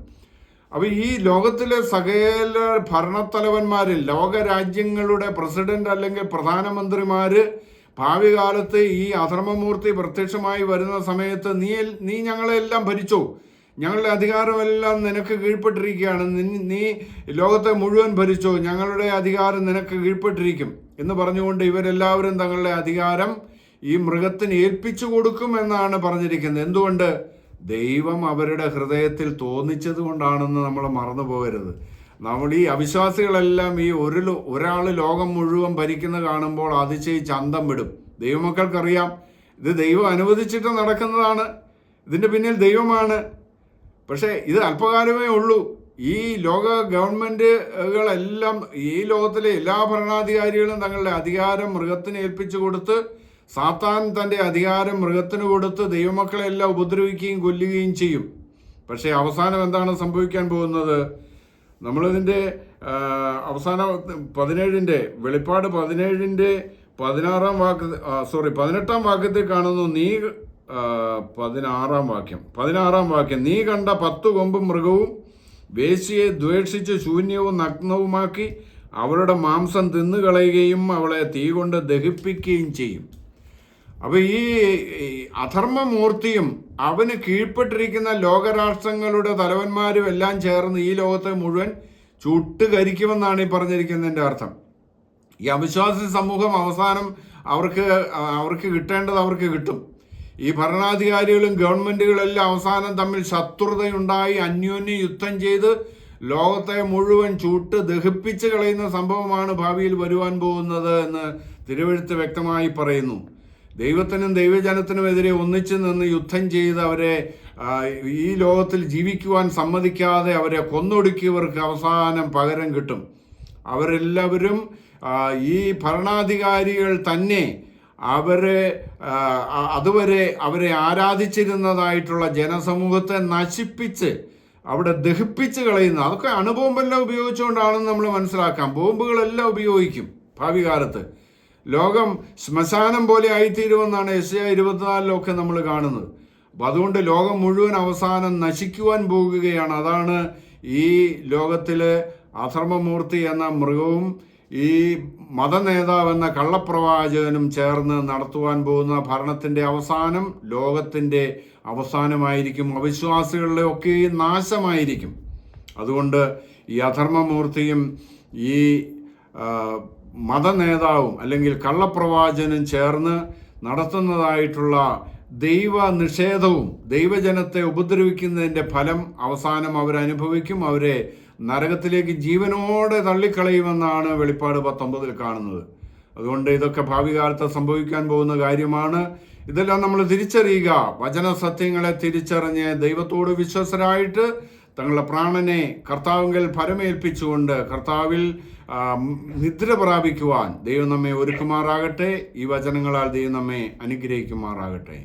അപ്പോൾ ഈ ലോകത്തിലെ സകല ഭരണത്തലവന്മാരിൽ ലോകരാജ്യങ്ങളുടെ പ്രസിഡന്റ് അല്ലെങ്കിൽ പ്രധാനമന്ത്രിമാർ ഭാവി കാലത്ത് ഈ അധർമ്മമൂർത്തി പ്രത്യക്ഷമായി വരുന്ന സമയത്ത് നീ ഞങ്ങളെല്ലാം ഭരിച്ചോ, ഞങ്ങളുടെ അധികാരമെല്ലാം നിനക്ക് കീഴ്പ്പെട്ടിരിക്കുകയാണ്, നീ ലോകത്തെ മുഴുവൻ ഭരിച്ചോ, ഞങ്ങളുടെ അധികാരം നിനക്ക് കീഴ്പ്പെട്ടിരിക്കും എന്ന് പറഞ്ഞുകൊണ്ട് ഇവരെല്ലാവരും തങ്ങളുടെ അധികാരം ഈ മൃഗത്തിന് ഏൽപ്പിച്ചു കൊടുക്കും എന്നാണ് പറഞ്ഞിരിക്കുന്നത്. എന്തുകൊണ്ട്? ദൈവം അവരുടെ ഹൃദയത്തിൽ തോന്നിച്ചത് കൊണ്ടാണെന്ന് നമ്മൾ മറന്നു പോകരുത്. നമ്മൾ ഈ അവിശ്വാസികളെല്ലാം ഈ ഒരാൾ ലോകം മുഴുവൻ ഭരിക്കുന്ന കാണുമ്പോൾ അതിശയിച്ച് അന്തം വിടും. ദൈവമക്കൾക്കറിയാം ഇത് ദൈവം അനുവദിച്ചിട്ട് നടക്കുന്നതാണ്, ഇതിൻ്റെ പിന്നിൽ ദൈവമാണ്. പക്ഷേ ഇത് അല്പകാലമേ ഉള്ളൂ. ഈ ലോക ഗവൺമെൻറ്റുകളെല്ലാം, ഈ ലോകത്തിലെ എല്ലാ ഭരണാധികാരികളും തങ്ങളുടെ അധികാരം മൃഗത്തിന് ഏൽപ്പിച്ചു കൊടുത്ത്, സാത്താൻ തൻ്റെ അധികാരം മൃഗത്തിന് കൊടുത്ത് ദൈവമക്കളെല്ലാം ഉപദ്രവിക്കുകയും കൊല്ലുകയും ചെയ്യും. പക്ഷേ അവസാനം എന്താണ് സംഭവിക്കാൻ പോകുന്നത്? നമ്മളിതിൻ്റെ അവസാനം 17-ന്റെ വെളിപ്പാട് 17-ന്റെ 18-ാം വാക്യത്തിൽ കാണുന്നു, 16-ാം വാക്യം, നീ കണ്ട 10 കൊമ്പ് മൃഗവും വേശ്യയെ ദ്വേഷിച്ച് ശൂന്യവും നഗ്നവുമാക്കി അവളുടെ മാംസം തിന്നുകളയുകയും അവളെ തീ കൊണ്ട് ദഹിപ്പിക്കുകയും ചെയ്യും. അപ്പോൾ ഈ അധർമ്മമൂർത്തിയും അവന് കീഴ്പ്പെട്ടിരിക്കുന്ന ലോകരാഷ്ട്രങ്ങളുടെ തലവന്മാരും എല്ലാം ചേർന്ന് ഈ ലോകത്തെ മുഴുവൻ ചുട്ടുകരിക്കുമെന്നാണ് ഈ പറഞ്ഞിരിക്കുന്നതിൻ്റെ അർത്ഥം. ഈ അവിശ്വാസി സമൂഹം അവസാനം അവർക്ക് കിട്ടേണ്ടത് അവർക്ക് കിട്ടും. ഈ ഭരണാധികാരികളും ഗവൺമെൻറ്റുകളെല്ലാം അവസാനം തമ്മിൽ ശത്രുതയുണ്ടായി അന്യോന്യം യുദ്ധം ചെയ്ത് ലോകത്തെ മുഴുവൻ ചുട്ട് ദഹിപ്പിച്ച് കളയുന്ന സംഭവമാണ് ഭാവിയിൽ വരുവാൻ പോകുന്നത് എന്ന് തിരുവെഴുത്ത് വ്യക്തമായി പറയുന്നു. ദൈവത്തിനും ദൈവജനത്തിനുമെതിരെ ഒന്നിച്ചു നിന്ന് യുദ്ധം ചെയ്ത് അവരെ ഈ ലോകത്തിൽ ജീവിക്കുവാൻ സമ്മതിക്കാതെ അവരെ കൊന്നൊടുക്കിയവർക്ക് അവസാനം പകരം കിട്ടും. അവരെല്ലാവരും ഈ ഭരണാധികാരികൾ തന്നെ അതുവരെ അവരെ ആരാധിച്ചിരുന്നതായിട്ടുള്ള ജനസമൂഹത്തെ നശിപ്പിച്ച് അവിടെ ദഹിപ്പിച്ച് കളയുന്ന, അതൊക്കെ അണുബോംബെല്ലാം ഉപയോഗിച്ചുകൊണ്ടാണെന്ന് നമ്മൾ മനസ്സിലാക്കാം. ബോംബുകളെല്ലാം ഉപയോഗിക്കും ഭാവി കാലത്ത്. ലോകം ശ്മശാനം പോലെ ആയിത്തീരുമെന്നാണ് യെശയ്യാ 24-ലൊക്കെ നമ്മൾ കാണുന്നത്. അപ്പം അതുകൊണ്ട് ലോകം മുഴുവൻ അവസാനം നശിക്കുവാൻ പോകുകയാണ്. അതാണ് ഈ ലോകത്തിലെ അധർമ്മമൂർത്തി എന്ന മൃഗവും ഈ മതനേതാവ് എന്ന കള്ളപ്രവാചകനും ചേർന്ന് നടത്തുവാൻ പോകുന്ന ഭരണത്തിൻ്റെ അവസാനം ലോകത്തിൻ്റെ അവസാനമായിരിക്കും. അവിശ്വാസികളുടെ ഒക്കെ നാശമായിരിക്കും. അതുകൊണ്ട് ഈ അധർമ്മമൂർത്തിയും ഈ മതനേതാവും അല്ലെങ്കിൽ കള്ളപ്രവാചകനും ചേർന്ന് നടത്തുന്നതായിട്ടുള്ള ദൈവ നിഷേധവും ദൈവജനത്തെ ഉപദ്രവിക്കുന്നതിൻ്റെ ഫലം അവസാനം അവരനുഭവിക്കും. അവരെ നരകത്തിലേക്ക് ജീവനോടെ തള്ളിക്കളയുമെന്നാണ് വെളിപ്പാട് 19-ൽ കാണുന്നത്. അതുകൊണ്ട് ഇതൊക്കെ ഭാവി കാലത്ത് സംഭവിക്കാൻ പോകുന്ന കാര്യമാണ്. ഇതെല്ലാം നമ്മൾ തിരിച്ചറിയുക. വചന സത്യങ്ങളെ തിരിച്ചറിഞ്ഞ് ദൈവത്തോട് വിശ്വസ്തരായിട്ട് തങ്ങളുടെ പ്രാണനെ കർത്താവിൽ ഫലമേൽപ്പിച്ചുകൊണ്ട് കർത്താവിൽ നിദ്ര പ്രാപിക്കുവാൻ ദൈവം നമ്മെ ഒരുക്കുമാറാകട്ടെ. ഈ വചനങ്ങളാൽ ദൈവം നമ്മെ അനുഗ്രഹിക്കുമാറാകട്ടെ.